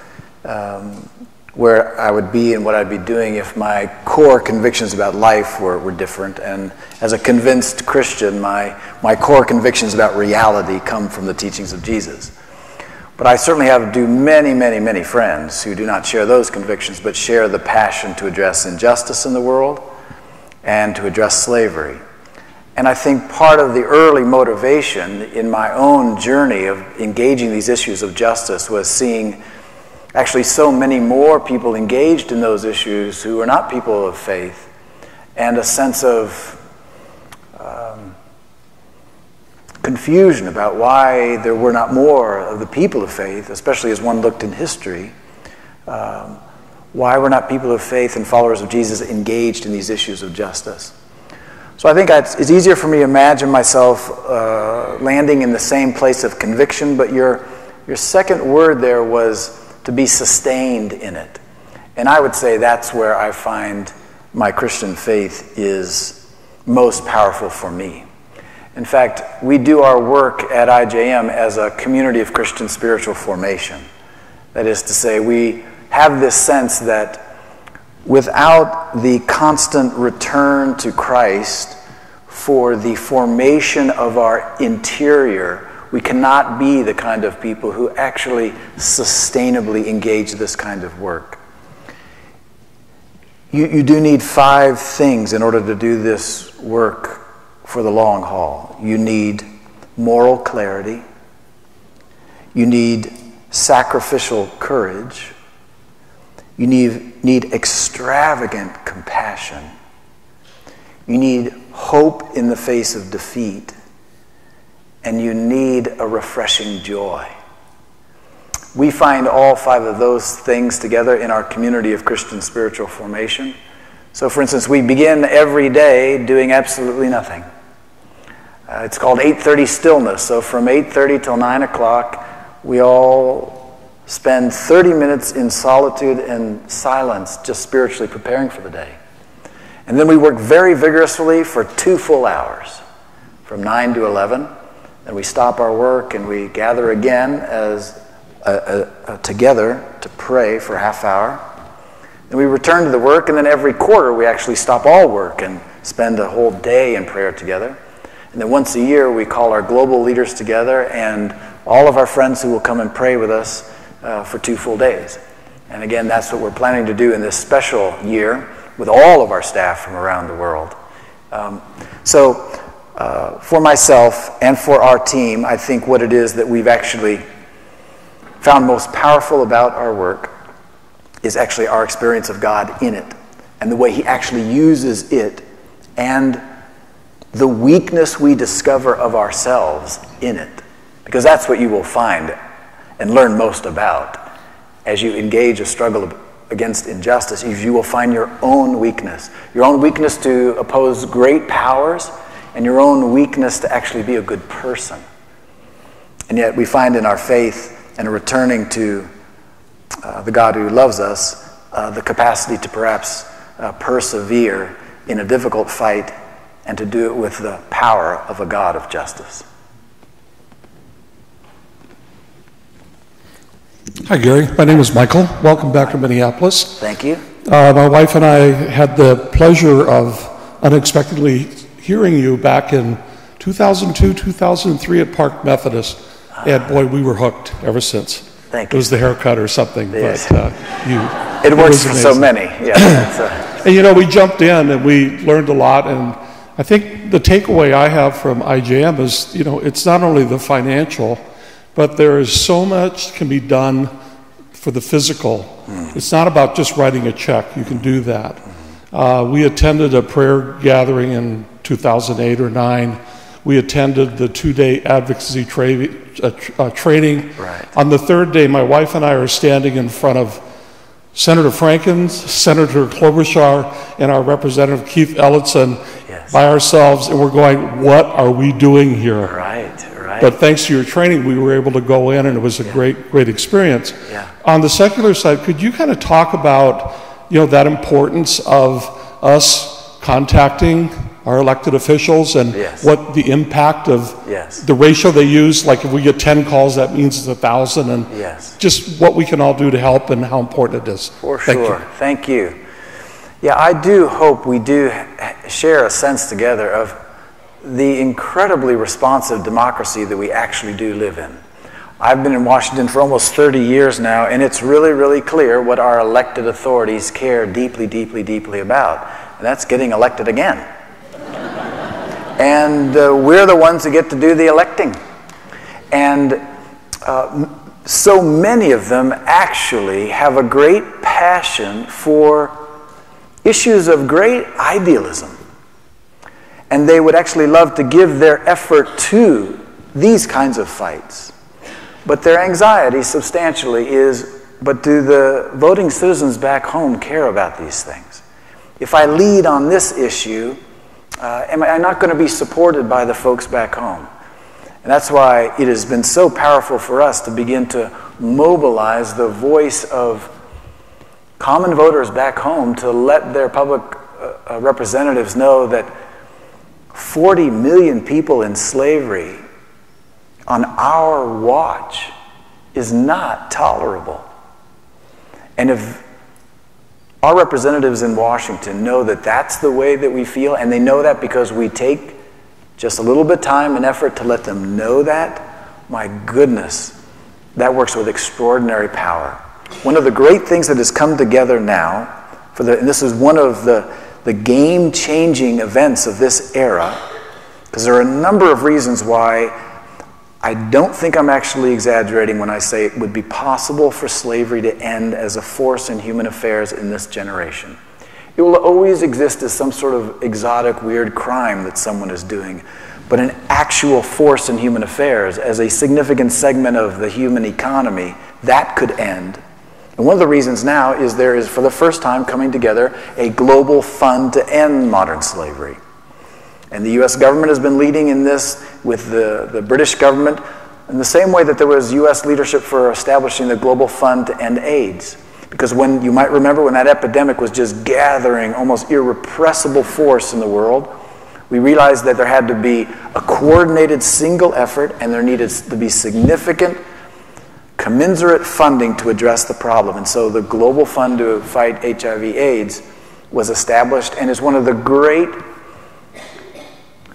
where I would be and what I'd be doing if my core convictions about life were different. And as a convinced Christian, my core convictions about reality come from the teachings of Jesus. But I certainly do many, many, many friends who do not share those convictions, but share the passion to address injustice in the world and to address slavery. And I think part of the early motivation in my own journey of engaging these issues of justice was seeing actually so many more people engaged in those issues who are not people of faith, and a sense of confusion about why there were not more of the people of faith, especially as one looked in history. Why were not people of faith and followers of Jesus engaged in these issues of justice? So I think it's easier for me to imagine myself landing in the same place of conviction, but your second word there was to be sustained in it. And I would say that's where I find my Christian faith is most powerful for me. In fact, we do our work at IJM as a community of Christian spiritual formation. That is to say, we have this sense that without the constant return to Christ for the formation of our interior, we cannot be the kind of people who actually sustainably engage this kind of work. You do need 5 things in order to do this work for the long haul. You need moral clarity. You need sacrificial courage. You need extravagant compassion. You need hope in the face of defeat. And you need a refreshing joy. We find all 5 of those things together in our community of Christian spiritual formation. So, for instance, we begin every day doing absolutely nothing. It's called 8:30 stillness. So from 8:30 till 9 o'clock, we all spend 30 minutes in solitude and silence, just spiritually preparing for the day. And then we work very vigorously for 2 full hours, from 9 to 11. And we stop our work and we gather again as together to pray for a half hour. Then we return to the work, and then every quarter we actually stop all work and spend a whole day in prayer together. And then once a year we call our global leaders together and all of our friends who will come and pray with us for 2 full days. And again, that's what we're planning to do in this special year with all of our staff from around the world. For myself and for our team, I think what it is that we've actually found most powerful about our work is actually our experience of God in it, and the way He actually uses it, and the weakness we discover of ourselves in it. Because that's what you will find and learn most about as you engage a struggle against injustice. You will find your own weakness to oppose great powers, and your own weakness to actually be a good person. And yet we find in our faith and returning to the God who loves us, the capacity to perhaps persevere in a difficult fight and to do it with the power of a God of justice. Hi, Gary. My name is Michael. Welcome back to Minneapolis. Thank you. My wife and I had the pleasure of unexpectedly hearing you back in 2002, 2003 at Park Methodist. And boy, we were hooked ever since. Thank you. It was the haircut or something. Yes. But it works for so many. Yeah. And we jumped in and we learned a lot. And I think the takeaway I have from IJM is, it's not only the financial, but there is so much can be done for the physical. It's not about just writing a check. You can do that. We attended a prayer gathering in 2008 or 9. We attended the 2-day advocacy training. Right. On the 3rd day, my wife and I are standing in front of Senator Frankens, Senator Klobuchar, and our Representative Keith Ellison by ourselves, and we're going, what are we doing here? Right. But thanks to your training, we were able to go in, and it was a great experience. Yeah. On the secular side, could you kind of talk about, that importance of us contacting our elected officials and Yes. what the impact of Yes. the ratio they use, like if we get 10 calls, that means it's 1,000, and Yes. just what we can all do to help and how important it is. For Thank sure. you. Thank you. Yeah, I do hope we do share a sense together of the incredibly responsive democracy that we actually do live in. I've been in Washington for almost 30 years now, and it's really, really clear what our elected authorities care deeply, deeply, deeply about, and that's getting elected again. And we're the ones who get to do the electing. And so many of them actually have a great passion for issues of great idealism. And they would actually love to give their effort to these kinds of fights. But their anxiety substantially is, but do the voting citizens back home care about these things? If I lead on this issue, am I not going to be supported by the folks back home? And that's why it has been so powerful for us to begin to mobilize the voice of common voters back home to let their public representatives know that 40 million people in slavery on our watch is not tolerable. And if our representatives in Washington know that that's the way that we feel, and they know that because we take just a little bit of time and effort to let them know that, my goodness, that works with extraordinary power. One of the great things that has come together now, and this is one of the game-changing events of this era, because there are a number of reasons why I don't think I'm actually exaggerating when I say it would be possible for slavery to end as a force in human affairs in this generation. It will always exist as some sort of exotic, weird crime that someone is doing, but an actual force in human affairs as a significant segment of the human economy, that could end. And one of the reasons now is there is, for the first time, coming together a global fund to end modern slavery. And the U.S. government has been leading in this with the British government in the same way that there was U.S. leadership for establishing the Global Fund to End AIDS. Because when, you might remember, when that epidemic was just gathering almost irrepressible force in the world, we realized that there had to be a coordinated single effort, and there needed to be significant commensurate funding to address the problem. And so the Global Fund to fight HIV/AIDS was established, and is one of the great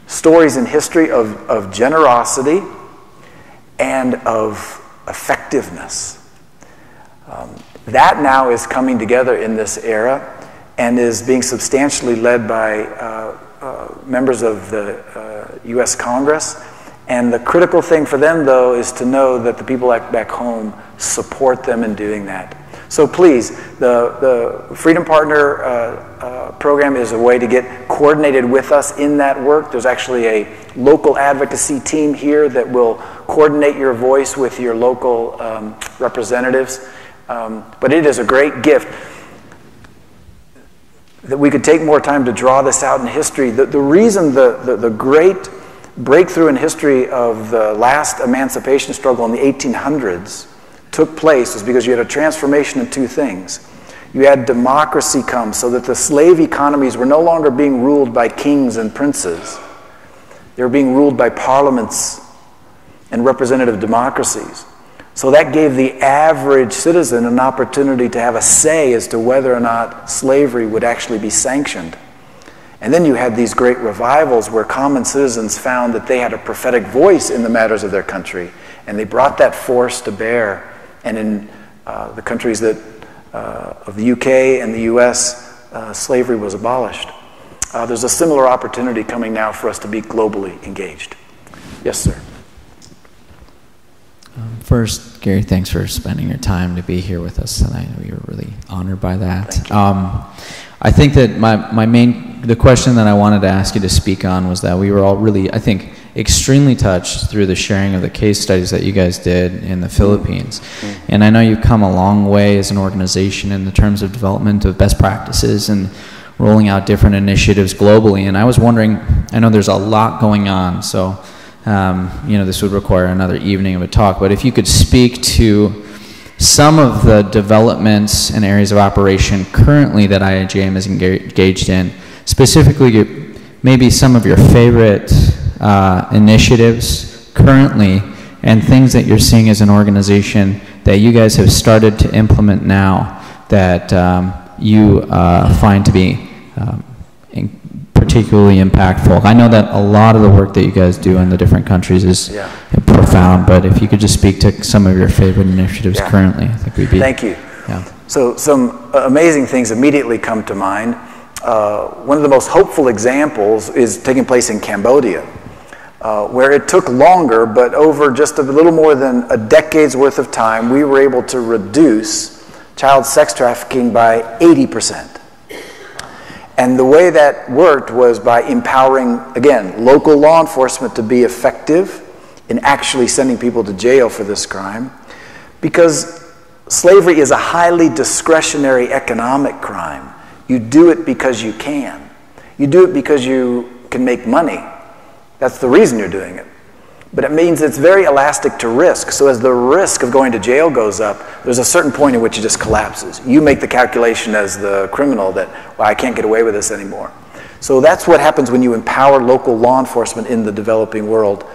stories in history of generosity and of effectiveness. That now is coming together in this era and is being substantially led by members of the U.S. Congress. And the critical thing for them, though, is to know that the people back home support them in doing that. So please, the Freedom Partner program is a way to get coordinated with us in that work. There's actually a local advocacy team here that will coordinate your voice with your local representatives. But it is a great gift that we could take more time to draw this out in history. The reason the great breakthrough in history of the last emancipation struggle in the 1800s took place is because you had a transformation in two things. You had democracy come so that the slave economies were no longer being ruled by kings and princes. They were being ruled by parliaments and representative democracies. So that gave the average citizen an opportunity to have a say as to whether or not slavery would actually be sanctioned. And then you had these great revivals where common citizens found that they had a prophetic voice in the matters of their country, and they brought that force to bear. And in the countries that of the UK and the US, slavery was abolished. There's a similar opportunity coming now for us to be globally engaged. Yes, sir. First, Gary, thanks for spending your time to be here with us, and I know you're really honored by that. Thank you. I think that the question that I wanted to ask you to speak on was that we were all really, I think, extremely touched through the sharing of the case studies that you guys did in the Philippines. And I know you've come a long way as an organization in the terms of development of best practices and rolling out different initiatives globally. And I was wondering, I know there's a lot going on, so this would require another evening of a talk, but if you could speak to some of the developments and areas of operation currently that IJM is engaged in, specifically maybe some of your favorite initiatives currently and things that you're seeing as an organization that you guys have started to implement now that you find to be particularly impactful. I know that a lot of the work that you guys do in the different countries is profound, but if you could just speak to some of your favorite initiatives currently, I think we'd be... Thank you. Yeah. So some amazing things immediately come to mind. One of the most hopeful examples is taking place in Cambodia, where it took longer, but over just a little more than a decade's worth of time, we were able to reduce child sex trafficking by 80%. And the way that worked was by empowering, again, local law enforcement to be effective in actually sending people to jail for this crime, because slavery is a highly discretionary economic crime. You do it because you can. You do it because you can make money. That's the reason you're doing it. But it means it's very elastic to risk. So as the risk of going to jail goes up, there's a certain point in which it just collapses. You make the calculation as the criminal that, well, I can't get away with this anymore. So that's what happens when you empower local law enforcement in the developing world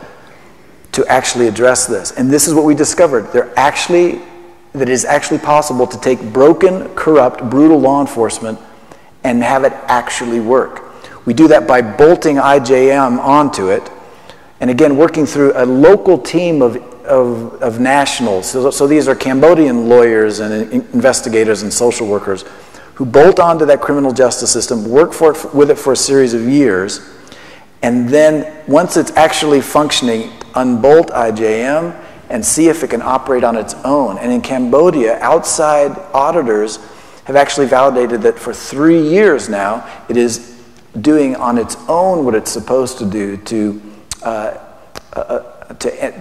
to actually address this. And this is what we discovered. That it is actually possible to take broken, corrupt, brutal law enforcement and have it actually work. We do that by bolting IJM onto it, and again, working through a local team of nationals. So these are Cambodian lawyers and investigators and social workers who bolt onto that criminal justice system, work with it for a series of years, and then once it's actually functioning, unbolt IJM and see if it can operate on its own. And in Cambodia, outside auditors have actually validated that for 3 years now, it is doing on its own what it's supposed to do to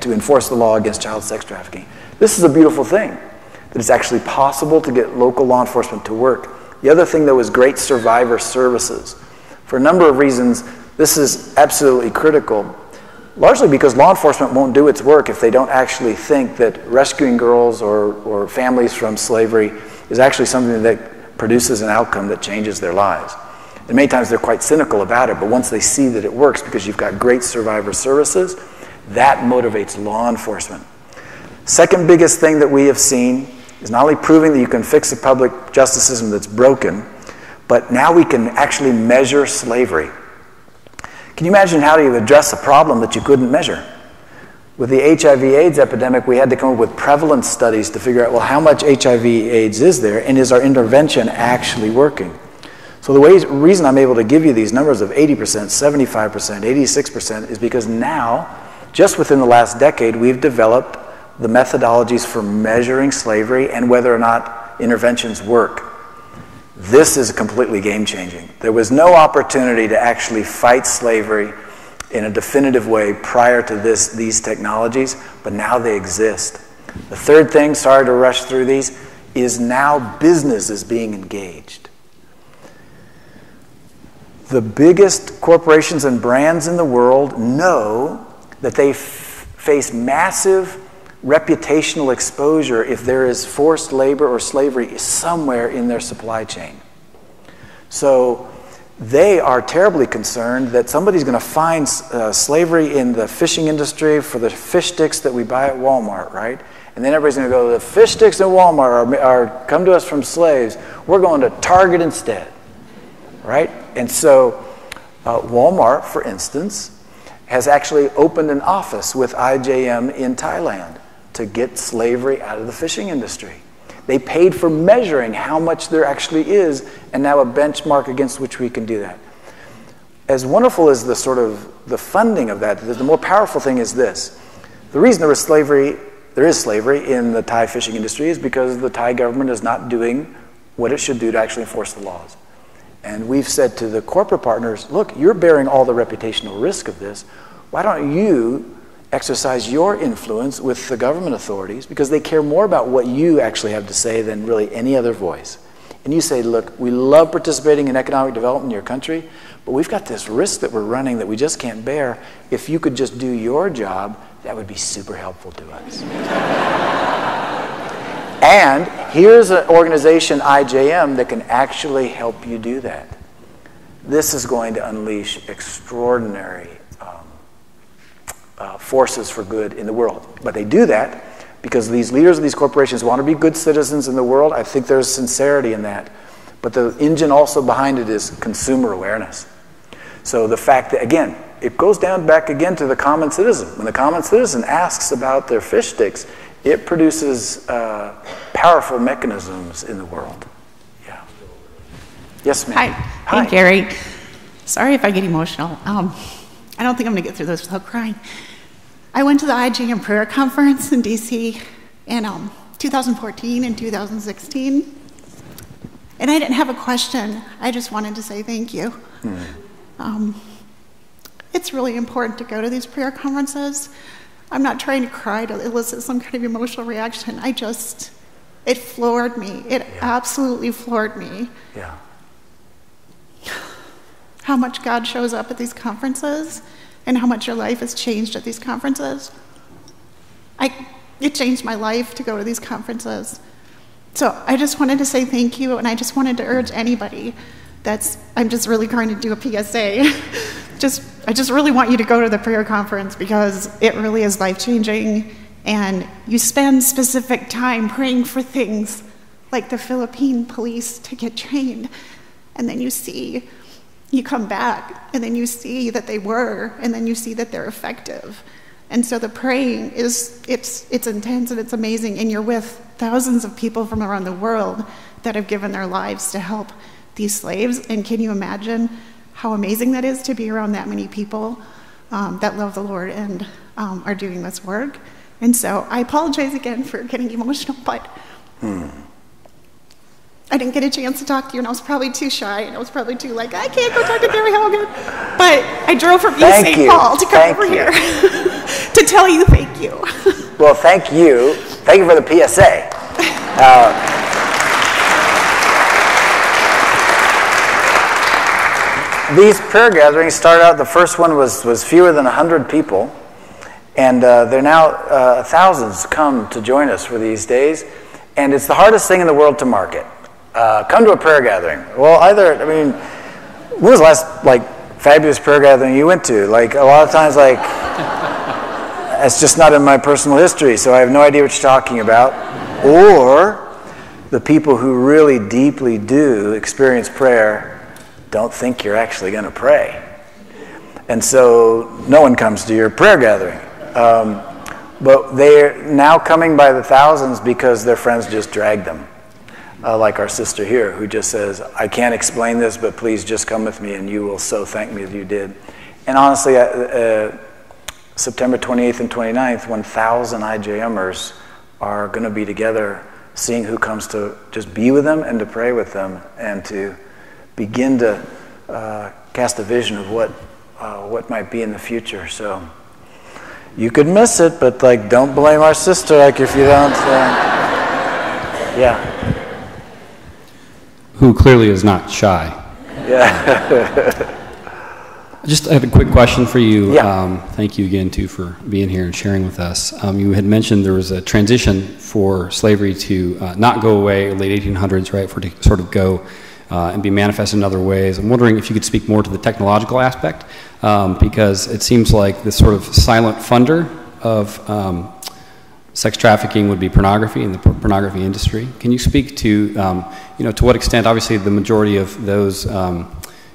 enforce the law against child sex trafficking. This is a beautiful thing, that it's actually possible to get local law enforcement to work. The other thing, though, is great survivor services. For a number of reasons, this is absolutely critical, largely because law enforcement won't do its work if they don't actually think that rescuing girls or families from slavery is actually something that produces an outcome that changes their lives. And many times they're quite cynical about it, but once they see that it works because you've got great survivor services, that motivates law enforcement. Second biggest thing that we have seen is not only proving that you can fix a public justice system that's broken, but now we can actually measure slavery. Can you imagine how do you address a problem that you couldn't measure? With the HIV/AIDS epidemic, we had to come up with prevalence studies to figure out, well, how much HIV/AIDS is there, and is our intervention actually working? So the reason I'm able to give you these numbers of 80%, 75%, 86% is because now, just within the last decade, we've developed the methodologies for measuring slavery and whether or not interventions work. This is completely game-changing. There was no opportunity to actually fight slavery in a definitive way prior to these technologies, but now they exist. The third thing, sorry to rush through these, is now business is being engaged. The biggest corporations and brands in the world know that they face massive reputational exposure if there is forced labor or slavery somewhere in their supply chain. So they are terribly concerned that somebody's going to find slavery in the fishing industry for the fish sticks that we buy at Walmart, right? And then everybody's going to go, the fish sticks in Walmart are come to us from slaves. We're going to Target instead, right? And so Walmart, for instance, has actually opened an office with IJM in Thailand to get slavery out of the fishing industry. They paid for measuring how much there actually is, and now a benchmark against which we can do that. As wonderful as the sort of the funding of that, the more powerful thing is this. The reason there is slavery in the Thai fishing industry is because the Thai government is not doing what it should do to actually enforce the laws. And we've said to the corporate partners, look, you're bearing all the reputational risk of this. Why don't you exercise your influence with the government authorities, because they care more about what you actually have to say than really any other voice. And you say, look, we love participating in economic development in your country, but we've got this risk that we're running that we just can't bear. If you could just do your job, that would be super helpful to us. And here's an organization, IJM, that can actually help you do that. this is going to unleash extraordinary forces for good in the world. But they do that because these leaders of these corporations want to be good citizens in the world. I think there's sincerity in that. But the engine also behind it is consumer awareness. So the fact that, again, it goes down back again to the common citizen. When the common citizen asks about their fish sticks, it produces powerful mechanisms in the world. Yeah. Yes, ma'am. Hi, Gary. Sorry if I get emotional. I don't think I'm going to get through this without crying. I went to the IJM prayer conference in D.C. in 2014 and 2016. And I didn't have a question. I just wanted to say thank you. It's really important to go to these prayer conferences. I'm not trying to cry to elicit some kind of emotional reaction. It floored me. It absolutely floored me. Yeah. How much God shows up at these conferences and how much your life has changed at these conferences. It changed my life to go to these conferences. So I just wanted to say thank you, and I just wanted to urge anybody I'm just really trying to do a PSA. I just really want you to go to the prayer conference because it really is life-changing, and you spend specific time praying for things like the Philippine police to get trained, and then you come back, and then you see that they were, and then you see that they're effective. And so the praying it's intense and it's amazing, and you're with thousands of people from around the world that have given their lives to help these slaves. And can you imagine how amazing that is to be around that many people that love the Lord and are doing this work? And so I apologize again for getting emotional, but I didn't get a chance to talk to you, and I was probably too shy, and I was probably too I can't go talk to Gary Haugen. But I drove from East St. Paul to come over here to tell you thank you. Well, thank you. Thank you for the PSA. These prayer gatherings started out, the first one was fewer than 100 people, and they're now thousands come to join us for these days, and it's the hardest thing in the world to market. Come to a prayer gathering. Well, when was the last, fabulous prayer gathering you went to? A lot of times, it's just not in my personal history, so I have no idea what you're talking about. Or the people who really deeply do experience prayer don't think you're actually going to pray. And so no one comes to your prayer gathering. But they're now coming by the thousands because their friends just drag them. Like our sister here, who just says, I can't explain this, but please just come with me and you will so thank me that you did. And honestly, September 28th and 29th, 1,000 IJMers are going to be together, seeing who comes to just be with them and to pray with them and to begin to cast a vision of what might be in the future. So you could miss it, but don't blame our sister if you don't. Yeah. Who clearly is not shy. Yeah. I have a quick question for you. Yeah. Thank you again, too, for being here and sharing with us. You had mentioned there was a transition for slavery to not go away, late 1800s, right, for it to sort of go and be manifested in other ways. I'm wondering if you could speak more to the technological aspect, because it seems like this sort of silent funder of sex trafficking would be pornography and the pornography industry. Can you speak to, to what extent, obviously the majority of those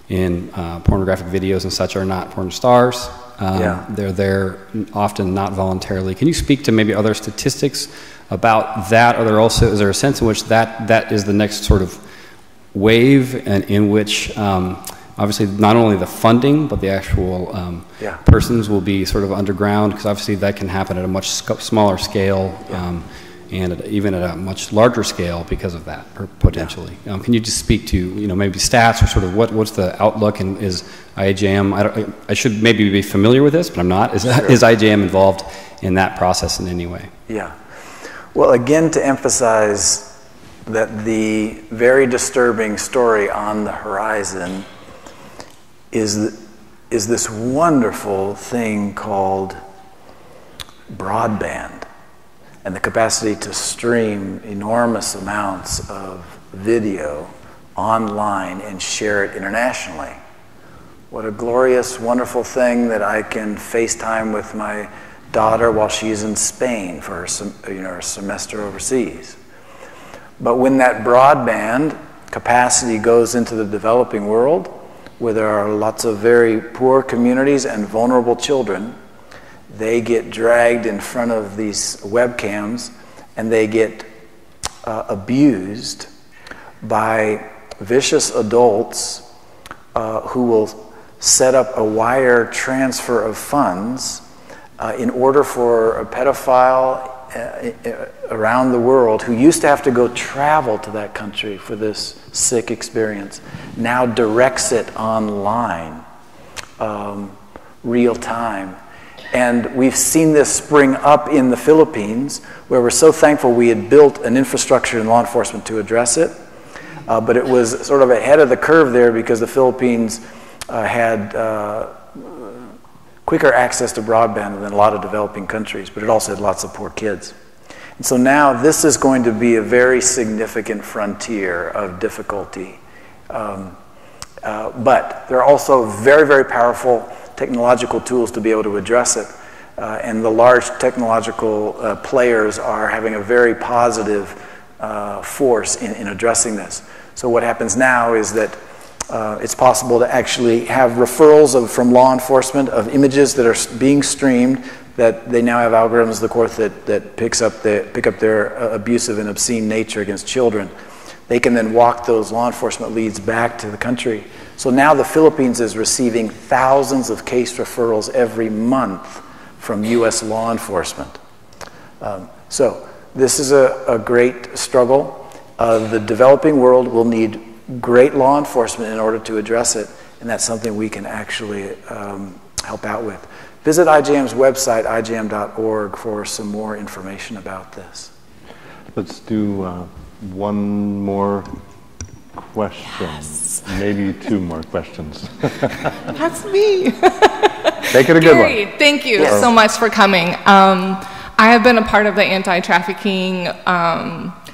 in pornographic videos and such are not porn stars. They're there often not voluntarily. Can you speak to maybe other statistics about that? Is there a sense in which that is the next sort of wave, and in which obviously not only the funding but the actual persons will be sort of underground, because obviously that can happen at a much smaller scale and even at a much larger scale because of that, potentially. Can you just speak to maybe stats or sort of what's the outlook, and is IJM, I should maybe be familiar with this, but I'm not. Is IJM involved in that process in any way? Yeah. Well, again, to emphasize that the very disturbing story on the horizon is this wonderful thing called broadband and the capacity to stream enormous amounts of video online and share it internationally. What a glorious, wonderful thing that I can FaceTime with my daughter while she's in Spain for her semester overseas. But when that broadband capacity goes into the developing world, where there are lots of very poor communities and vulnerable children, they get dragged in front of these webcams and they get abused by vicious adults who will set up a wire transfer of funds in order for a pedophile around the world who used to have to go travel to that country for this sick experience now directs it online, real time. And we've seen this spring up in the Philippines, where we're so thankful we had built an infrastructure in law enforcement to address it. But it was sort of ahead of the curve there because the Philippines had quicker access to broadband than a lot of developing countries, but it also had lots of poor kids. And so now this is going to be a very significant frontier of difficulty. But there are also very, very powerful technological tools to be able to address it. And the large technological players are having a very positive force in addressing this. So what happens now is that it's possible to actually have referrals from law enforcement of images that are being streamed, that they now have algorithms of the court that pick up their abusive and obscene nature against children. They can then walk those law enforcement leads back to the country. So now the Philippines is receiving thousands of case referrals every month from U.S. law enforcement. So this is a great struggle. The developing world will need great law enforcement in order to address it, and that's something we can actually help out with. Visit IJM's website, ijm.org, for some more information about this. Let's do one more question. Yes. Maybe two more questions. That's me. Make it a good one. Thank you so much for coming. I have been a part of the anti-trafficking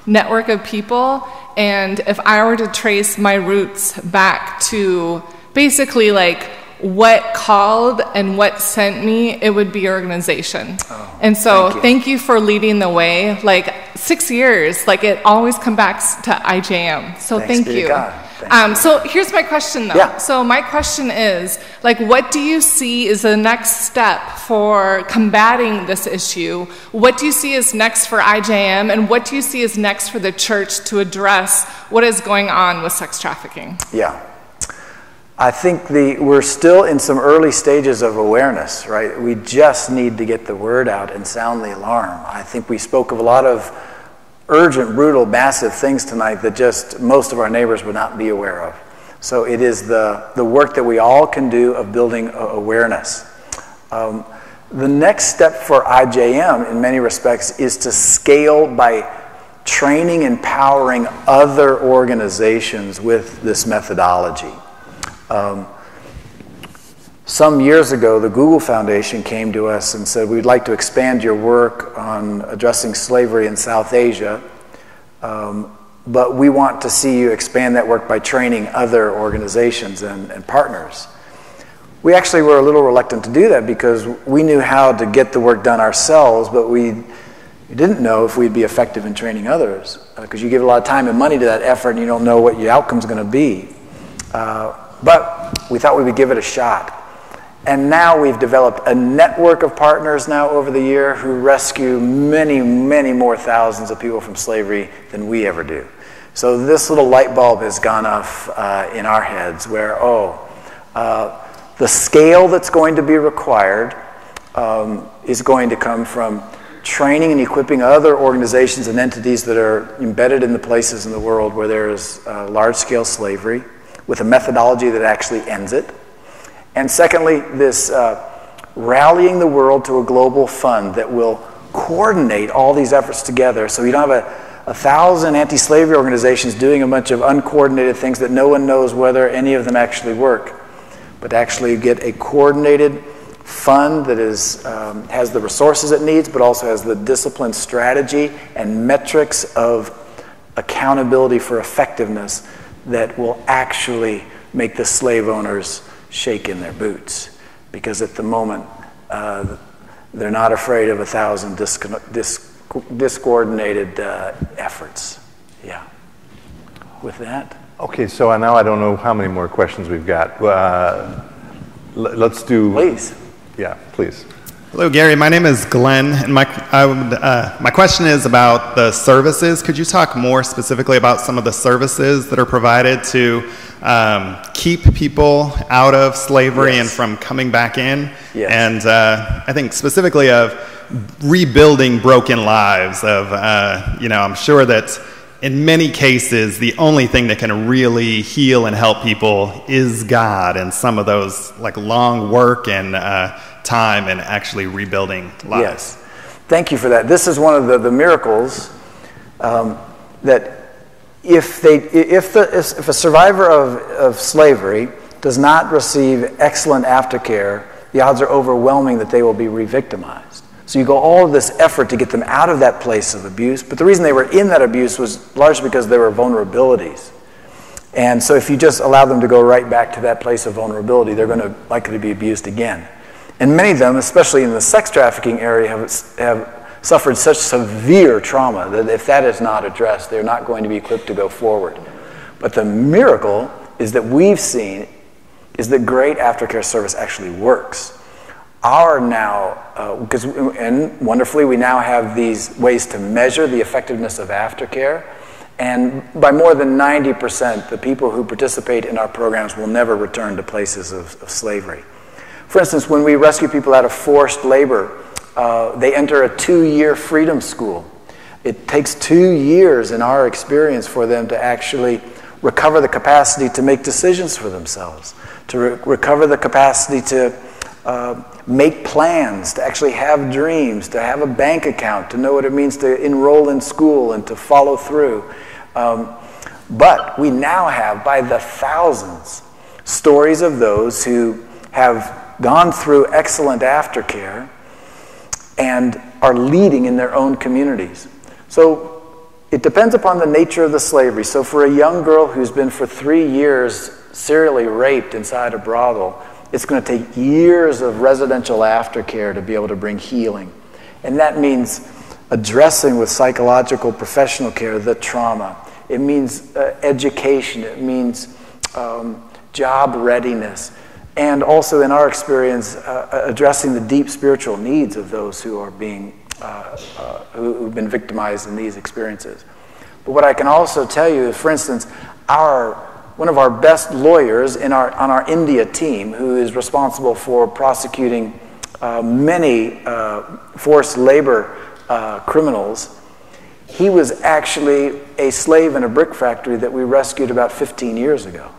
network of people, and if I were to trace my roots back to basically like what called and what sent me, it would be your organization. Oh, and so thank you for leading the way. Like 6 years, like it always comes back to IJM. So thank you. So here's my question though. Yeah. So my question is, like, what do you see is the next step for combating this issue? What do you see is next for IJM, and what do you see is next for the church to address what is going on with sex trafficking? Yeah. I think we're still in some early stages of awareness, right? We just need to get the word out and sound the alarm. I think we spoke of a lot of urgent, brutal, massive things tonight that just most of our neighbors would not be aware of. So it is the work that we all can do of building awareness. The next step for IJM in many respects is to scale by training and empowering other organizations with this methodology. Some years ago, the Google Foundation came to us and said, we'd like to expand your work on addressing slavery in South Asia, but we want to see you expand that work by training other organizations and partners. We actually were a little reluctant to do that because we knew how to get the work done ourselves, but we didn't know if we'd be effective in training others, because you give a lot of time and money to that effort and you don't know what your outcome's going to be. But we thought we would give it a shot. And now we've developed a network of partners now over the year who rescue many, many more thousands of people from slavery than we ever do. So this little light bulb has gone off in our heads where, the scale that's going to be required is going to come from training and equipping other organizations and entities that are embedded in the places in the world where there is large-scale slavery, with a methodology that actually ends it. And secondly, this rallying the world to a global fund that will coordinate all these efforts together, so you don't have 1,000 anti-slavery organizations doing a bunch of uncoordinated things that no one knows whether any of them actually work, but actually get a coordinated fund that has the resources it needs, but also has the disciplined strategy and metrics of accountability for effectiveness that will actually make the slave owners shake in their boots, because at the moment they're not afraid of 1,000 discoordinated efforts. Yeah. With that. Okay, so now I don't know how many more questions we've got. Let's do. Please. Yeah, please. Hello, Gary. My name is Glenn, and my question is about the services. Could you talk more specifically about some of the services that are provided to keep people out of slavery and from coming back in? Yes. And I think specifically of rebuilding broken lives. I'm sure that in many cases, the only thing that can really heal and help people is God, and some of those like long work and time and actually rebuilding lives. Yes. Thank you for that. This is one of the miracles that if a survivor of slavery does not receive excellent aftercare, the odds are overwhelming that they will be re-victimized. So you go all of this effort to get them out of that place of abuse, but the reason they were in that abuse was largely because there were vulnerabilities. And so if you just allow them to go right back to that place of vulnerability, they're likely to be abused again. And many of them, especially in the sex trafficking area, have suffered such severe trauma that if that is not addressed, they're not going to be equipped to go forward. But the miracle is that we've seen is that great aftercare service actually works. And wonderfully, we now have these ways to measure the effectiveness of aftercare. And by more than 90%, the people who participate in our programs will never return to places of slavery. For instance, when we rescue people out of forced labor, they enter a 2-year freedom school. It takes 2 years, in our experience, for them to actually recover the capacity to make decisions for themselves, to recover the capacity to make plans, to actually have dreams, to have a bank account, to know what it means to enroll in school and to follow through. But we now have, by the thousands, stories of those who have gone through excellent aftercare and are leading in their own communities. So it depends upon the nature of the slavery. So for a young girl who's been for 3 years serially raped inside a brothel, it's going to take years of residential aftercare to be able to bring healing. And that means addressing with psychological professional care the trauma. It means education. It means job readiness. And also, in our experience, addressing the deep spiritual needs of those who are who've been victimized in these experiences. But what I can also tell you is, for instance, one of our best lawyers on our India team, who is responsible for prosecuting many forced labor criminals, he was actually a slave in a brick factory that we rescued about 15 years ago.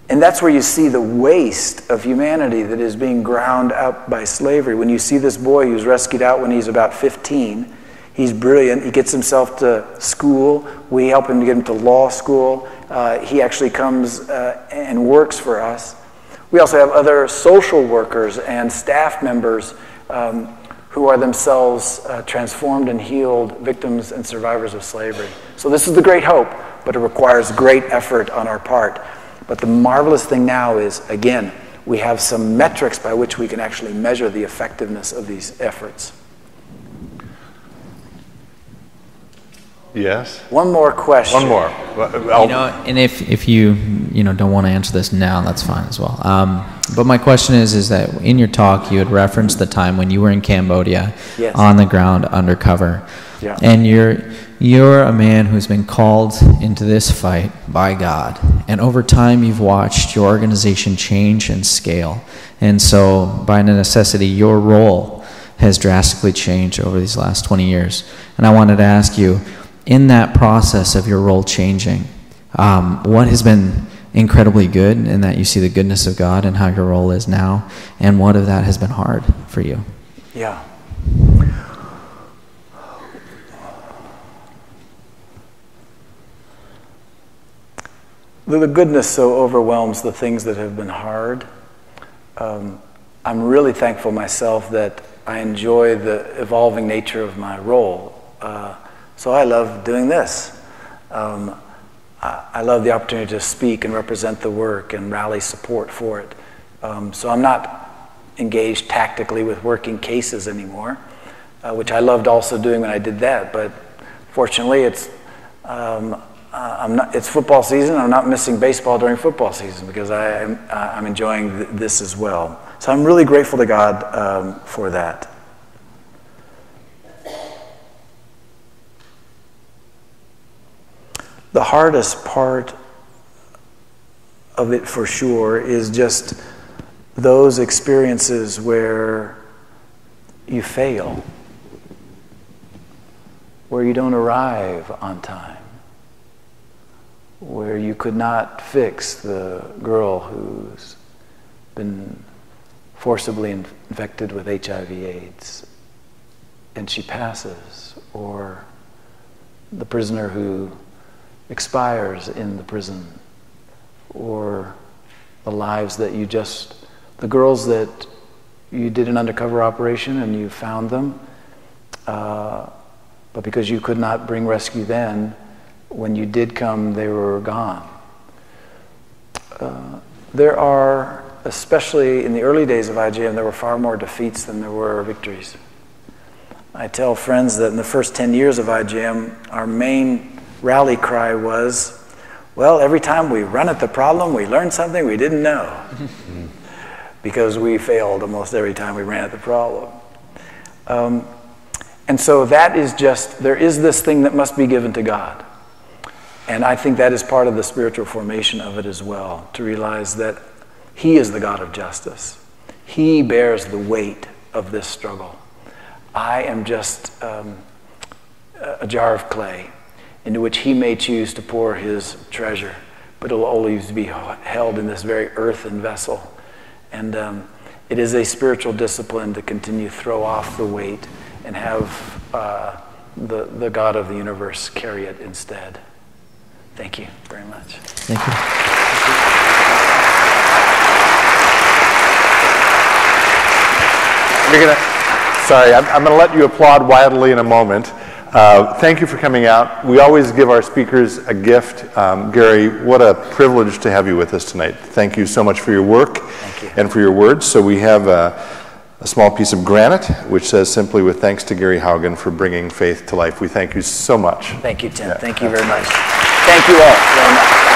And that's where you see the waste of humanity that is being ground up by slavery. When you see this boy who's rescued out when he's about 15, he's brilliant. He gets himself to school. We help him to get him to law school. He actually comes and works for us. We also have other social workers and staff members who are themselves transformed and healed victims and survivors of slavery. So this is the great hope, but it requires great effort on our part. But the marvelous thing now is, again, we have some metrics by which we can actually measure the effectiveness of these efforts. Yes? One more question. One more. And if you don't want to answer this now, that's fine as well. But my question is that in your talk you had referenced the time when you were in Cambodia, yes, on the ground, undercover. Yeah. And you're a man who's been called into this fight by God. And over time you've watched your organization change and scale. And so by necessity, your role has drastically changed over these last 20 years. And I wanted to ask you, in that process of your role changing, what has been incredibly good in that you see the goodness of God and how your role is now, and what of that has been hard for you? Yeah. The goodness so overwhelms the things that have been hard. I'm really thankful myself that I enjoy the evolving nature of my role. So I love doing this. I love the opportunity to speak and represent the work and rally support for it. So I'm not engaged tactically with working cases anymore, which I loved also doing when I did that. But fortunately, it's football season. I'm not missing baseball during football season because I'm enjoying this as well. So I'm really grateful to God for that. The hardest part of it for sure is just those experiences where you fail, where you don't arrive on time, where you could not fix the girl who's been forcibly infected with HIV/AIDS and she passes, or the prisoner who expires in the prison, or the lives that the girls that you did an undercover operation and you found them, but because you could not bring rescue then, when you did come, they were gone. There are, especially in the early days of IJM, there were far more defeats than there were victories. I tell friends that in the first 10 years of IJM, our main rally cry was, well, every time we run at the problem, we learn something we didn't know. Because we failed almost every time we ran at the problem. And so that is just, there is this thing that must be given to God. And I think that is part of the spiritual formation of it as well, to realize that He is the God of justice. He bears the weight of this struggle. I am just a jar of clay into which He may choose to pour His treasure, but it will always be held in this very earthen vessel. And it is a spiritual discipline to continue to throw off the weight and have the God of the universe carry it instead. Thank you very much. Thank you. I'm going to let you applaud wildly in a moment. Thank you for coming out. We always give our speakers a gift. Gary, what a privilege to have you with us tonight. Thank you so much for your work and for your words. So we have a small piece of granite, which says simply, with thanks to Gary Haugen for bringing faith to life. We thank you so much. Thank you, Tim. Thank you very much. Thank you all very much.